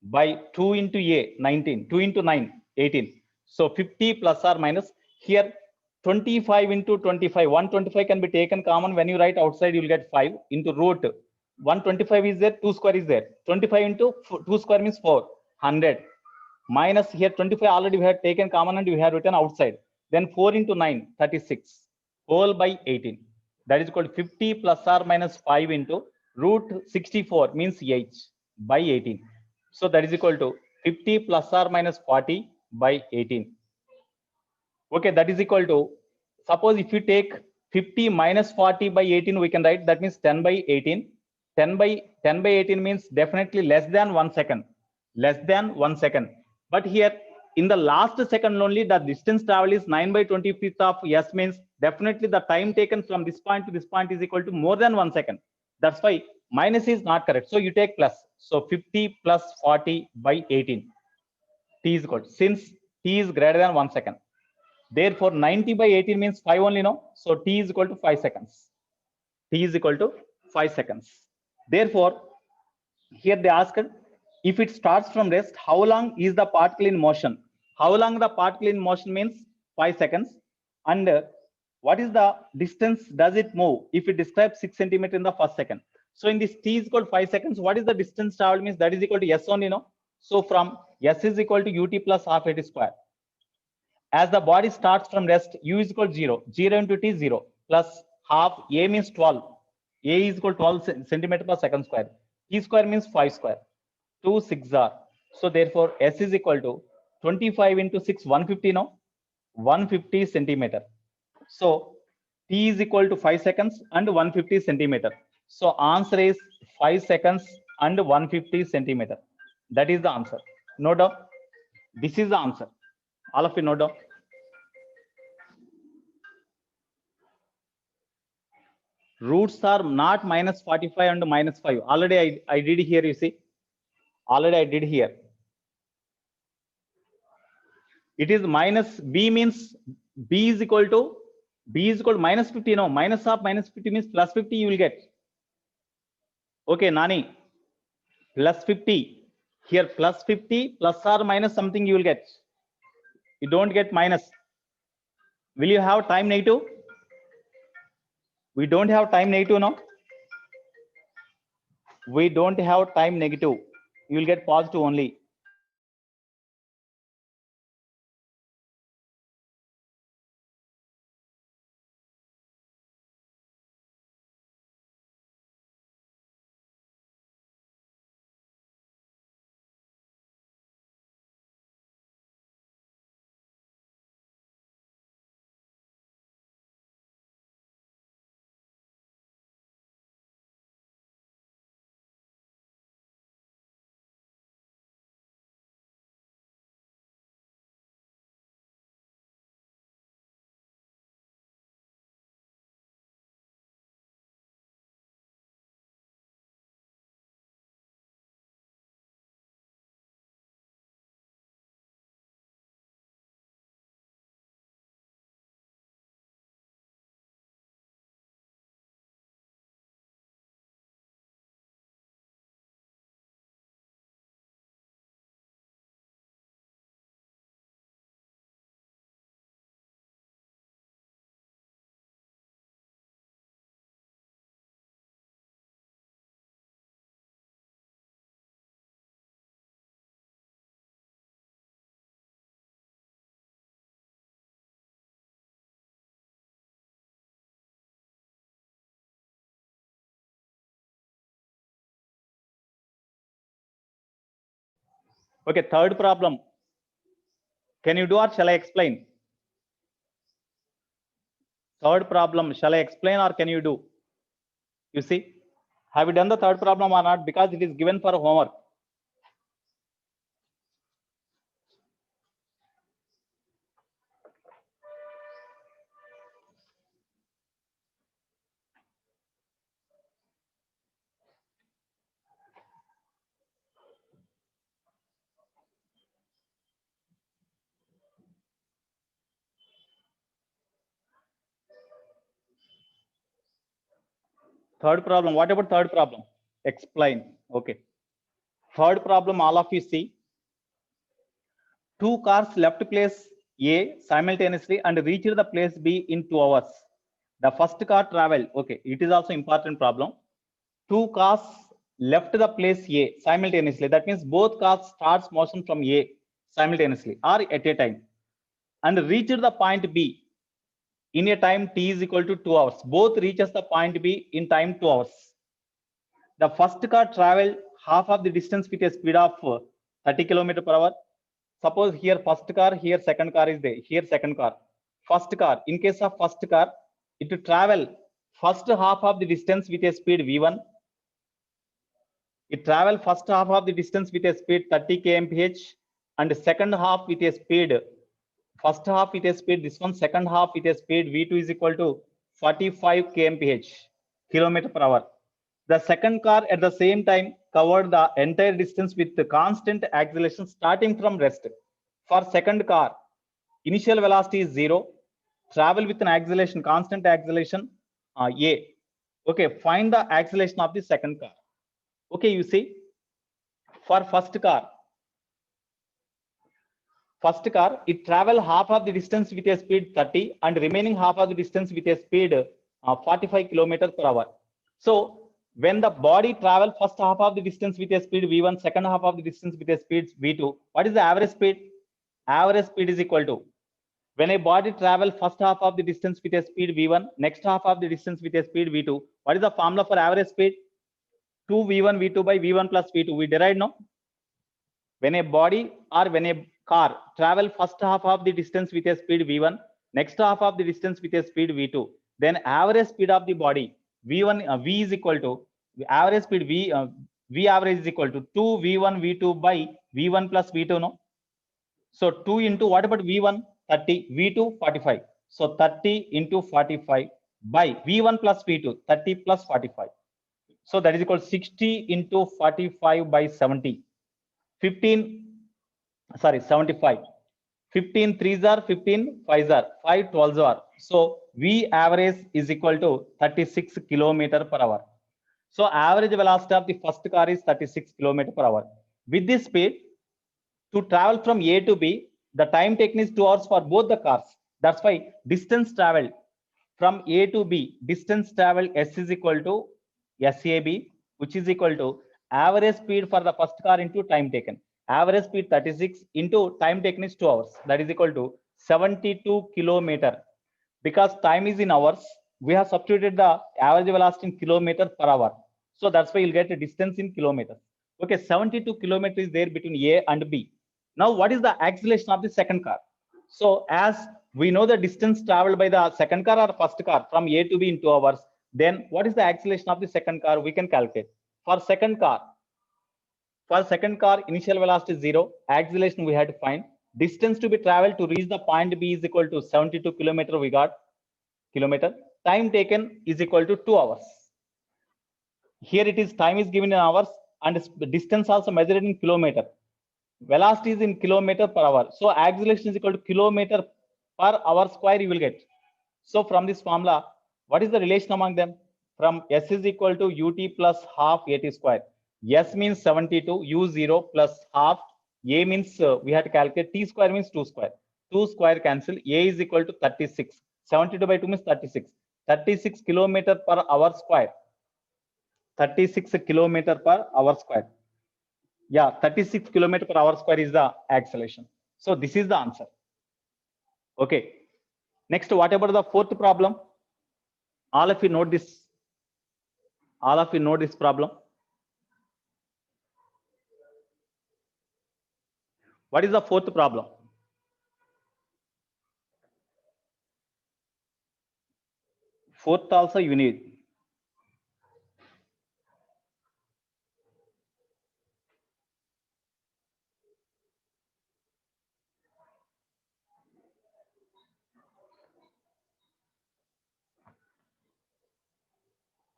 by 2 into a 19, 2 into 9 18. So 50 plus or minus here 25 into 25, 125 can be taken common. When you write outside, you will get 5 into root 125 is there, 2 square is there, 25 into 2 square means 4, 100 minus here 25 already we have taken common and we have written outside, then 4 into 9 36 whole by 18, that is called 50 plus or minus 5 into root 64 means h by 18. So that is equal to 50 plus or minus 40 by 18. Okay, that is equal to, suppose if you take 50 minus 40 by 18, we can write that means 10 by 18. 10 by 18 means definitely less than 1 second. Less than 1 second. But here in the last second only the distance travel is 9 by 25th of s means definitely the time taken from this point to this point is equal to more than 1 second. That's why minus is not correct. So you take plus. So 50 plus 40 by 18. T is equal to, since t is greater than 1 second. Therefore, 90 by 18 means 5 only, no? So t is equal to 5 seconds. T is equal to 5 seconds. Therefore, here they asked, if it starts from rest, how long is the particle in motion? How long the particle in motion means 5 seconds. And what is the distance does it move if it describes 6 centimeters in the first second? So in this t is equal to 5 seconds, what is the distance traveled means that is equal to s only, no? So from s is equal to ut plus half at square. As the body starts from rest, u is equal to 0. 0 into t 0 plus half a means 12. A is equal to 12 centimeter per second square. T square means 5 square. 2 6 are. So therefore s is equal to 25 into 6 150, no? 150 centimeter. So t is equal to 5 seconds and 150 centimeter. So answer is 5 seconds and 150 centimeter. That is the answer. Note down. This is the answer. All of you note down. Roots are not minus 45 and minus 5. Already I did here, you see. Already I did here. It is minus b means b is equal to minus 50. No, minus of minus 50 means plus 50 you will get. Okay, Nani, plus 50. Here plus 50 plus or minus something you will get. You don't get minus. Will you have time negative? We don't have time negative now. We don't have time negative. You will get positive only. Okay, third problem. Can you do or shall I explain? Third problem, shall I explain or can you do? You see, have you done the third problem or not? Because it is given for homework. Third problem. What about third problem? Explain. Okay. Third problem, all of you see. Two cars left place A simultaneously and reached the place B in 2 hours. The first car traveled. Okay, it is also important problem. Two cars left the place A simultaneously. That means both cars starts motion from A simultaneously or at a time and reached the point B in a time t is equal to 2 hours. Both reaches the point B in time 2 hours. The first car traveled half of the distance with a speed of 30 km per hour. Suppose here first car, here second car is there, here second car. First car, in case of first car, it will travel first half of the distance with a speed v1. It travel first half of the distance with a speed 30 kmph and second half with a speed, first half with a speed, this one second half with a speed v2 is equal to 45 kmph, kilometer per hour. The second car at the same time covered the entire distance with the constant acceleration starting from rest. For second car, initial velocity is 0, travel with an acceleration, constant acceleration a. Okay, find the acceleration of the second car. Okay, you see, for first car, it travel half of the distance with a speed 30 and remaining half of the distance with a speed 45 kilometers per hour. So when the body travel first half of the distance with a speed v1, second half of the distance with a speed v2, what is the average speed? Average speed is equal to, when a body travel first half of the distance with a speed v1, next half of the distance with a speed v2, what is the formula for average speed? 2v1 v2 by v1 plus v2. We derived now. When a body or when a car travel first half of the distance with a speed v1, next half of the distance with a speed v2, then average speed of the body v1 v is equal to average speed v V average is equal to 2 V1 V2 by V1 plus V2, no? So 2 into what about V1? 30, V2 45. So 30 into 45 by V1 plus V2, 30 plus 45. So that is equal to 60 into 45 by 70. 75. 15 threes are 15 fives are 5 12s are. So V average is equal to 36 kilometer per hour. So average velocity of the first car is 36 kilometer per hour. With this speed, to travel from A to B, the time taken is 2 hours for both the cars. That's why distance traveled from A to B, distance traveled S is equal to SAB, which is equal to average speed for the first car into time taken. Average speed 36 into time taken is 2 hours. That is equal to 72 kilometer. Because time is in hours, we have substituted the average velocity in kilometer per hour. So that's why you'll get a distance in kilometers. Okay, 72 kilometers is there between A and B. Now, what is the acceleration of the second car? So as we know the distance traveled by the second car or first car from A to B in 2 hours, then what is the acceleration of the second car? We can calculate. For second car, initial velocity is 0, acceleration we had to find. Distance to be traveled to reach the point B is equal to 72 kilometer, we got kilometer. Time taken is equal to 2 hours. Here it is, time is given in hours and the distance also measured in kilometer. Velocity is in kilometer per hour. So acceleration is equal to kilometer per hour square you will get. So from this formula, what is the relation among them? From S is equal to ut plus half at square. S means 72, u0 plus half. A means we have to calculate t square means 2 square. 2 square cancel. A is equal to 36. 72 by 2 means 36. 36 kilometer per hour square. 36 kilometer per hour square. Yeah, 36 kilometer per hour square is the acceleration. So this is the answer. Okay. Next, what about the fourth problem? All of you note this. All of you know this problem. What is the fourth problem? Fourth also you need.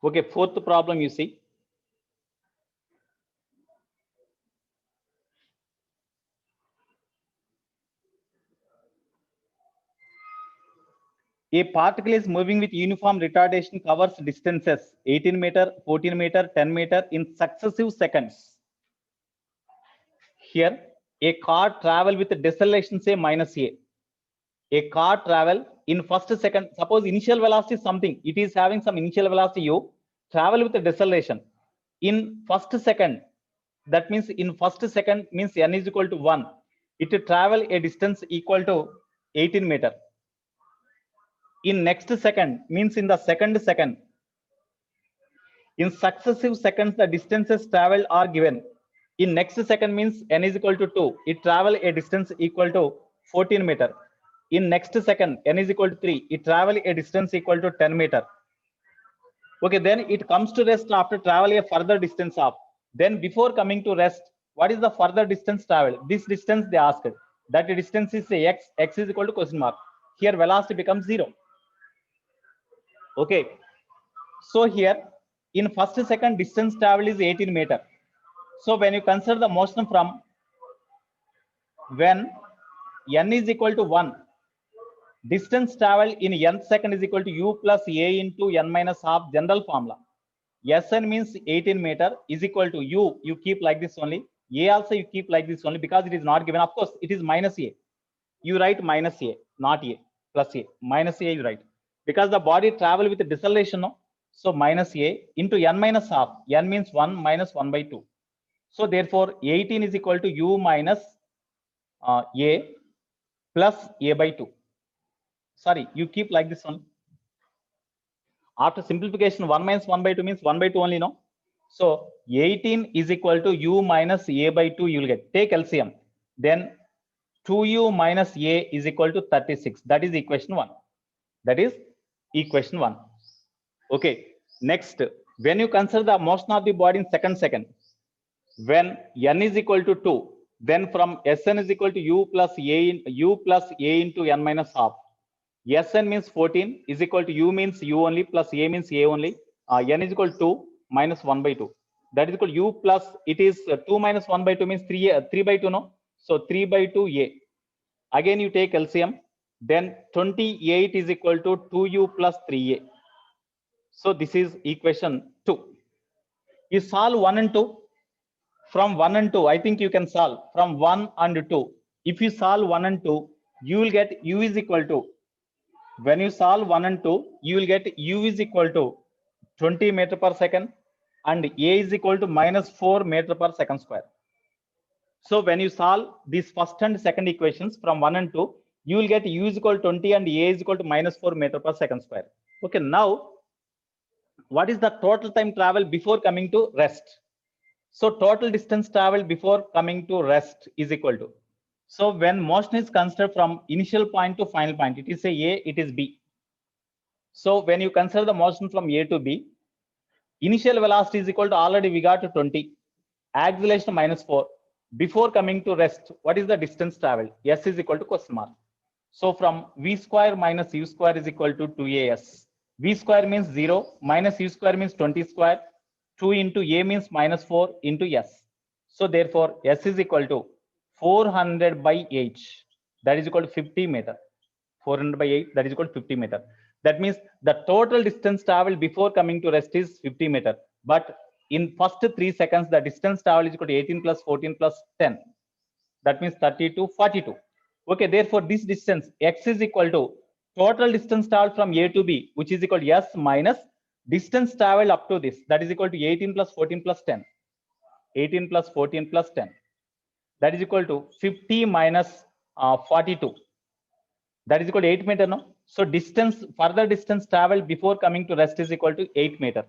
Okay, fourth problem you see. A particle is moving with uniform retardation, covers distances 18 meter, 14 meter, 10 meter in successive seconds. Here, a car travel with deceleration say minus A. A car travel in first second, suppose initial velocity is something, it is having some initial velocity u, travel with a deceleration. In first second, that means in first second means n is equal to 1. It travel a distance equal to 18 meter. In next second means in the second second. In successive seconds, the distances traveled are given. In next second means n is equal to 2. It travel a distance equal to 14 meter. In next second, n is equal to 3. It travel a distance equal to 10 meter. Okay, then it comes to rest after travel a further distance of. Then before coming to rest, what is the further distance travel? This distance they asked. That distance is x. X is equal to question mark. Here velocity becomes 0. Okay. So here in first second distance travel is 18 meter. So when you consider the motion from when n is equal to 1, distance travel in n second is equal to u plus a into n minus half, general formula. Sn means 18 meter is equal to u, you keep like this only. A also you keep like this only because it is not given. Of course, it is minus a. You write minus a, not a, plus a. Minus a you write. Because the body travel with deceleration, no? So minus a into n minus half. N means 1 minus 1 by 2. So therefore, 18 is equal to u minus a plus a by 2. Sorry, you keep like this one. After simplification, 1 minus 1 by 2 means 1 by 2 only, no? So 18 is equal to u minus a by 2 you will get. Take LCM. Then 2u minus a is equal to 36. That is equation 1. That is equation 1. Okay. Next, when you consider the motion of the body in second, When n is equal to 2, then from Sn is equal to u plus a into n minus half. Sn means 14 is equal to u means u only plus a means a only. N is equal to 2 minus 1 by 2. That is equal to u plus, it is 2 minus 1 by 2 means 3 by 2, no? So 3 by 2 a. Again you take LCM, then 28 is equal to 2u plus 3a. So this is equation 2. You solve 1 and 2. From 1 and 2, I think you can solve from 1 and 2. If you solve 1 and 2, you will get u is equal to, when you solve 1 and 2, you will get u is equal to 20 meter per second and a is equal to minus 4 meter per second square. So when you solve these first and second equations from 1 and 2, you will get u is equal to 20 and a is equal to minus 4 meter per second square. Okay, now what is the total time travel before coming to rest? So total distance traveled before coming to rest is equal to. So when motion is considered from initial point to final point, it is a A, it is B. So when you consider the motion from A to B, initial velocity is equal to, already we got to 20, acceleration minus 4. Before coming to rest, what is the distance traveled? S is equal to question mark. So from V square minus U square is equal to 2AS. V square means 0, minus U square means 20 square. 2 into A means minus 4 into S. So therefore, S is equal to 400 by 8. That is equal to 50 meter. 400 by 8, that is equal to 50 meter. That means the total distance traveled before coming to rest is 50 meter. But in first 3 seconds, the distance traveled is equal to 18 plus 14 plus 10. That means 30 to 42. Okay, therefore this distance x is equal to total distance traveled from A to B, which is equal to S minus distance traveled up to this, that is equal to 18 plus 14 plus 10. 18 plus 14 plus 10. That is equal to 50 minus 42. That is equal to 8 meter, no? So distance, further distance traveled before coming to rest is equal to 8 meter.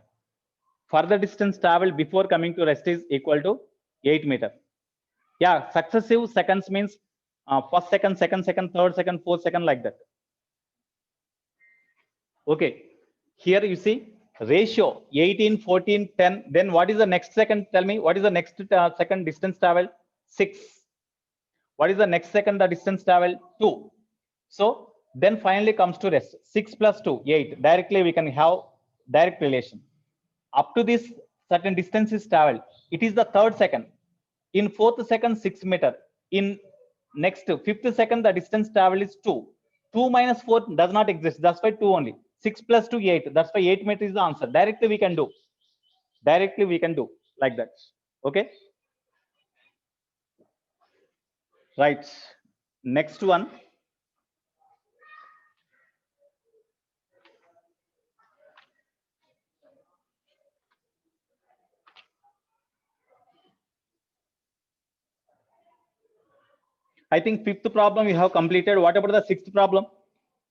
Further distance traveled before coming to rest is equal to 8 meter. Yeah, successive seconds means first second, second second, third second, fourth second, like that. Okay, here you see ratio 18, 14, 10. Then what is the next second? Tell me, what is the next second distance travel? 6. What is the next second the distance travel? 2. So then finally comes to rest. 6 plus 2, 8. Directly we can have direct relation. Up to this certain distance is traveled. It is the third second. In fourth second, 6 meter. In next fifth second, the distance travel is 2. 2 minus 4 does not exist. That's why 2 only. 6 plus 2, 8. That's why 8 meter is the answer. Directly we can do. Directly we can do like that. Okay. Right. Next one. I think fifth problem we have completed. What about the sixth problem?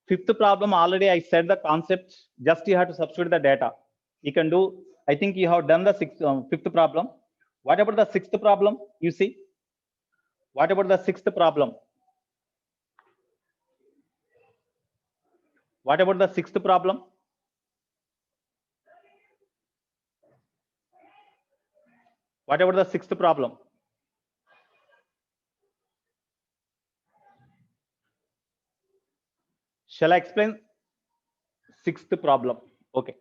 Fifth problem, already I said the concept, just you have to substitute the data. You can do, I think you have done the fifth problem. What about the sixth problem? You see, what about the sixth problem? What about the sixth problem? What about the sixth problem? Shall I explain sixth problem? Okay.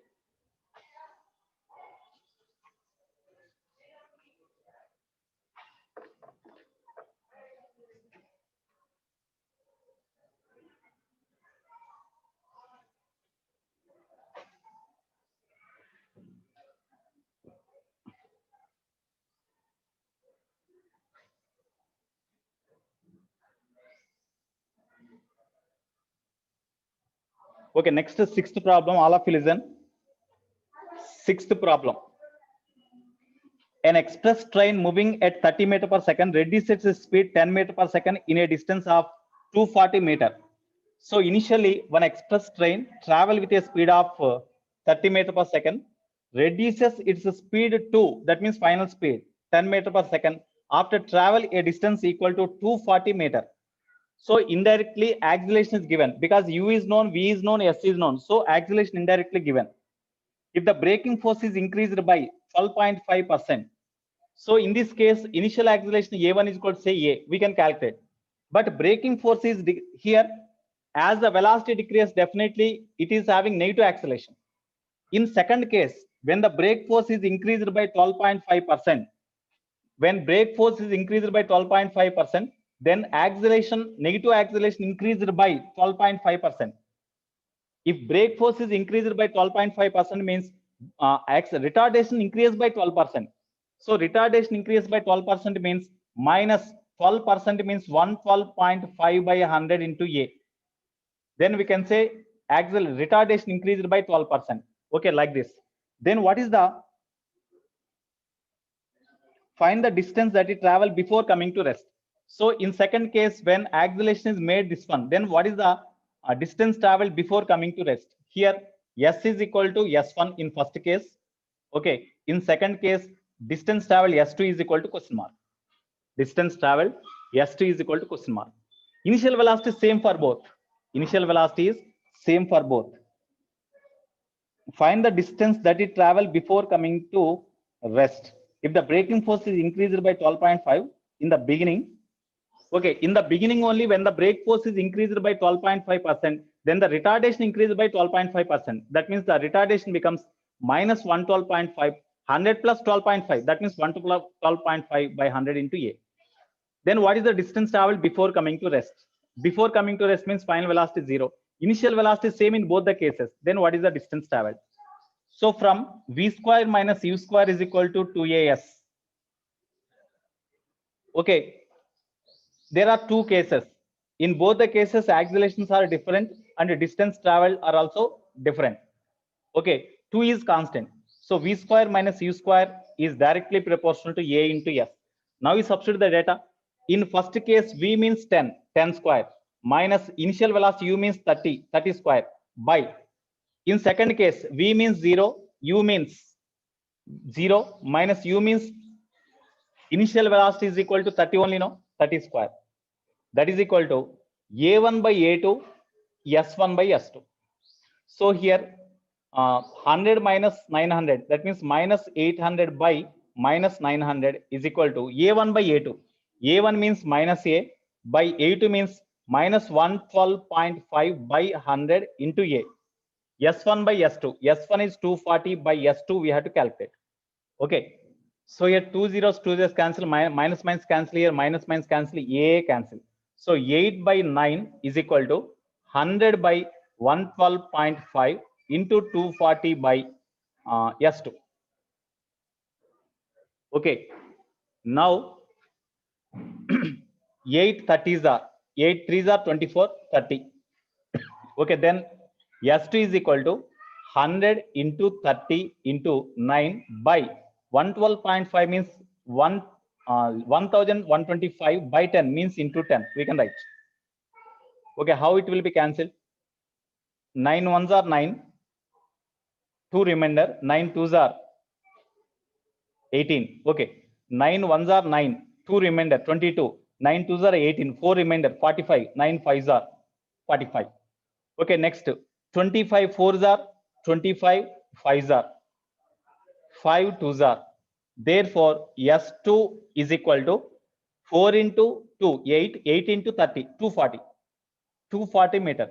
Okay, next sixth problem, all of you listen. Sixth problem. An express train moving at 30 meter per second reduces its speed 10 meter per second in a distance of 240 meter. So initially, one express train travel with a speed of 30 meter per second, reduces its speed to, that means final speed, 10 meter per second after travel a distance equal to 240 meter. So indirectly acceleration is given because U is known, V is known, S is known. So acceleration indirectly given. If the braking force is increased by 12.5%, So in this case, initial acceleration a1 is equal to say a, we can calculate. But braking force is here, as the velocity decreases, definitely it is having negative acceleration. In second case, when the brake force is increased by 12.5%, when brake force is increased by 12.5%, then acceleration, negative acceleration increased by 12.5%. If brake force is increased by 12.5% means retardation increased by 12%. So retardation increased by 12% means minus 12% means 112.5 by 100 into A. Then we can say retardation increased by 12%. Okay, like this. Then what is the, find the distance that it traveled before coming to rest. So in second case, when acceleration is made this one, then what is the distance traveled before coming to rest? Here S is equal to S1 in first case. Okay, in second case, distance traveled S2 is equal to question mark. Distance traveled S2 is equal to question mark. Initial velocity is same for both. Initial velocity is same for both. Find the distance that it traveled before coming to rest. If the braking force is increased by 12.5 in the beginning, okay, in the beginning only, when the brake force is increased by 12.5%, then the retardation increased by 12.5%. That means the retardation becomes minus 112.5, 100 plus 12.5. That means 112.5 by 100 into A. Then what is the distance traveled before coming to rest? Before coming to rest means final velocity is 0. Initial velocity is same in both the cases. Then what is the distance traveled? So from V square minus U square is equal to 2AS. Okay. There are two cases. In both the cases, accelerations are different and distance traveled are also different. Okay, 2 is constant. So V square minus U square is directly proportional to A into S. Now we substitute the data. In first case, V means 10, 10 square, minus initial velocity U means 30, 30 square, by. In second case, V means 0, U means 0, minus U means initial velocity is equal to 30 only, no, 30 square. That is equal to A1 by A2, S1 by S2. So here 100 minus 900, that means minus 800 by minus 900 is equal to A1 by A2. A1 means minus A, by A2 means minus 112.5 by 100 into A. S1 by S2. S1 is 240 by S2 we have to calculate. Okay. So here 2 zeros cancel, minus minus cancel here, minus cancel, A cancel. So 8 by 9 is equal to 100 by 112.5 into 240 by S2. Okay. Now 8 30s are 8 3s are 24, 30. Okay, then S2 is equal to 100 into 30 into 9 by 112.5 means 1125 by 10 means into 10. We can write. Okay, how it will be cancelled? 9 ones are 9, 2 remainder, 9 twos are 18. Okay, 9 ones are 9, 2 remainder, 22, 9 twos are 18, 4 remainder, 45, 9 fives are 45. Okay, next 25 fours are 25, fives are 5 twos are. Therefore, S2 is equal to 4 into 2, 8, 8 into 30, 240, 240 meter.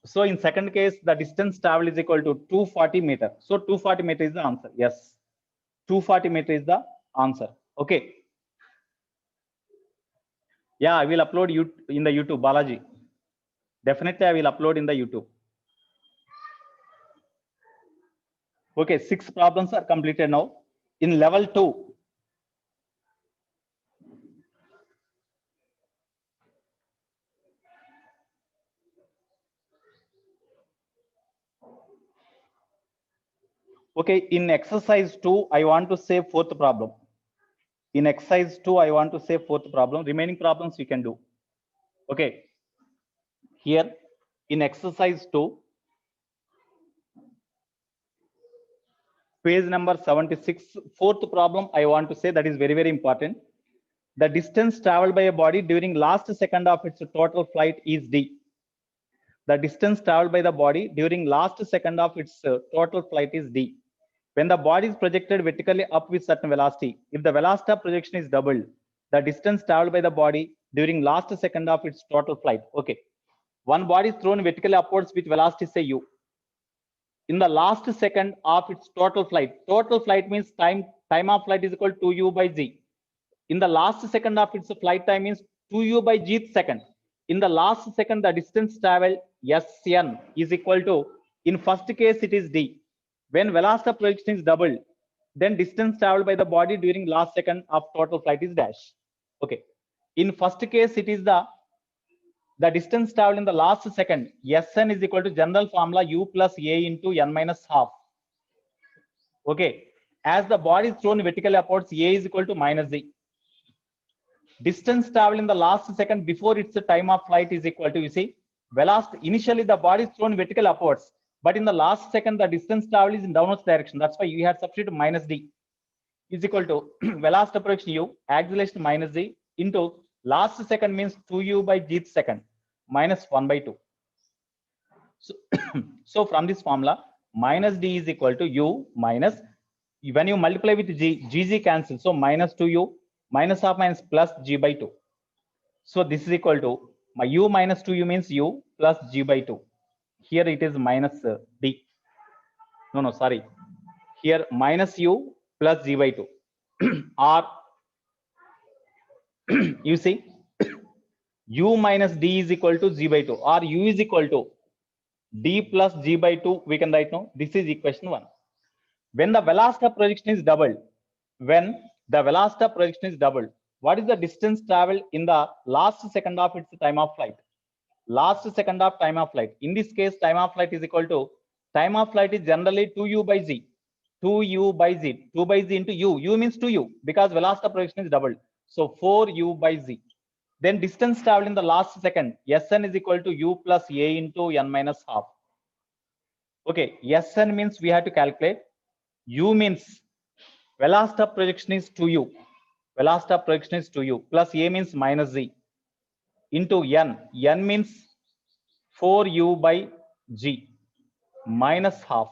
So in second case, the distance traveled is equal to 240 meter. So 240 meter is the answer. Yes, 240 meter is the answer. Okay. Yeah, I will upload you in the YouTube, Balaji. Definitely, I will upload in the YouTube. Okay, 6 problems are completed now. In level 2, okay, in exercise 2, I want to say 4th problem. In exercise 2, I want to say 4th problem. Remaining problems we can do. Okay. Here in exercise 2, page number 76, 4th problem, I want to say that is very, very important. The distance traveled by a body during last second of its total flight is d. The distance traveled by the body during last second of its total flight is d. When the body is projected vertically up with certain velocity, if the velocity of projection is doubled, the distance traveled by the body during last second of its total flight. Okay. One body is thrown vertically upwards with velocity, say u. In the last second of its total flight means time of flight is equal to u by g. In the last second of its flight time means 2u by gth second. In the last second, the distance traveled Sn is equal to, in first case, it is d. When velocity of projection is doubled, then distance traveled by the body during last second of total flight is dash. Okay. In first case, it is the distance traveled in the last second. Sn is equal to general formula u plus a into n minus half. Okay. As the body is thrown vertically upwards, a is equal to minus z. Distance traveled in the last second before its time of flight is equal to, you see, velocity. Initially, the body is thrown vertical upwards, but in the last second, the distance traveled is in downwards direction. That's why you had substituted minus d is equal to velocity projection u, acceleration minus z into last second means 2u by gth second minus 1 by 2. So, so from this formula, minus d is equal to u minus, when you multiply with g, gg cancels. So minus 2u minus half minus plus g by 2. So this is equal to my u minus 2u means u plus g by 2. Here it is minus d. No, sorry. Here minus u plus g by 2. Or you see, u minus d is equal to g by 2, or u is equal to d plus g by 2. We can write now. This is equation 1. When the velocity of projection is doubled, what is the distance traveled in the last second of its time of flight? Last second of time of flight. In this case, time of flight is equal to, time of flight is generally 2u by z. 2u by z. 2 by z into u. U means 2u because velocity of projection is doubled. So 4u by z. Then distance traveled in the last second. Sn is equal to u plus a into n minus half. Okay. Sn means we have to calculate. U means velocity of projection is 2u. Velocity of projection is 2u plus a means minus z into n. N means 4u by g minus half.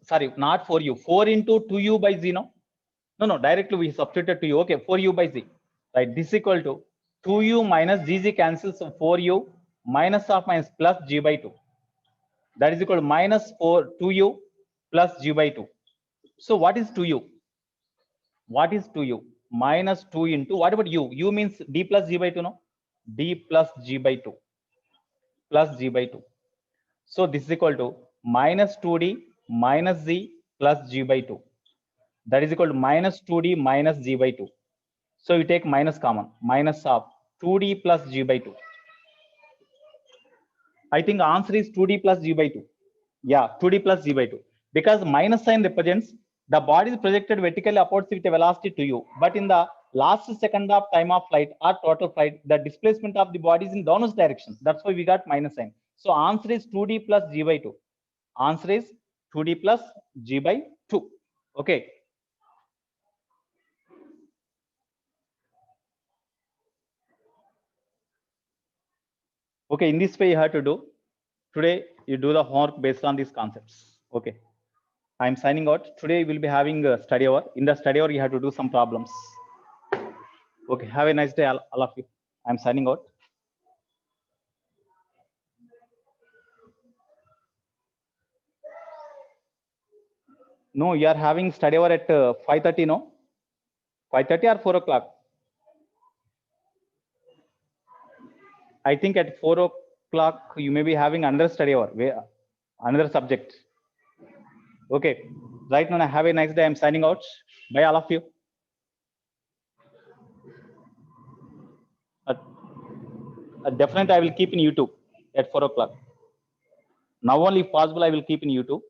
Sorry, not 4u. 4 into 2u by z, no? No, directly we substituted to u. Okay, 4u by z. Right, this is equal to 2u minus gg cancels, so 4u minus half minus plus g by 2. That is equal to minus 2u plus g by 2. So what is 2u? What is 2u? Minus 2 into, what about u? U means d plus g by 2, no? D plus g by 2 plus g by 2. So this is equal to minus 2d minus z plus g by 2. That is equal to minus 2d minus g by 2. So you take minus common, minus of 2d plus g by 2. I think the answer is 2d plus g by 2. Yeah, 2d plus g by 2. Because minus sign represents the body is projected vertically upwards with a velocity to u. But in the last second of time of flight or total flight, the displacement of the body is in downwards direction. That's why we got minus sign. So answer is 2d plus g by 2. Answer is 2d plus g by 2. Okay. Okay, in this way you have to do. Today you do the homework based on these concepts. Okay. I'm signing out. Today we'll be having a study hour. In the study hour, you have to do some problems. Okay. Have a nice day, all of you. I'm signing out. No, you are having study hour at 5:30, no? 5:30 or 4 o'clock? I think at 4 o'clock, you may be having another study hour, another subject. Okay. Right now, have a nice day. I'm signing out. Bye, all of you. Definitely, I will keep in YouTube at 4 o'clock. Now only if possible, I will keep in YouTube.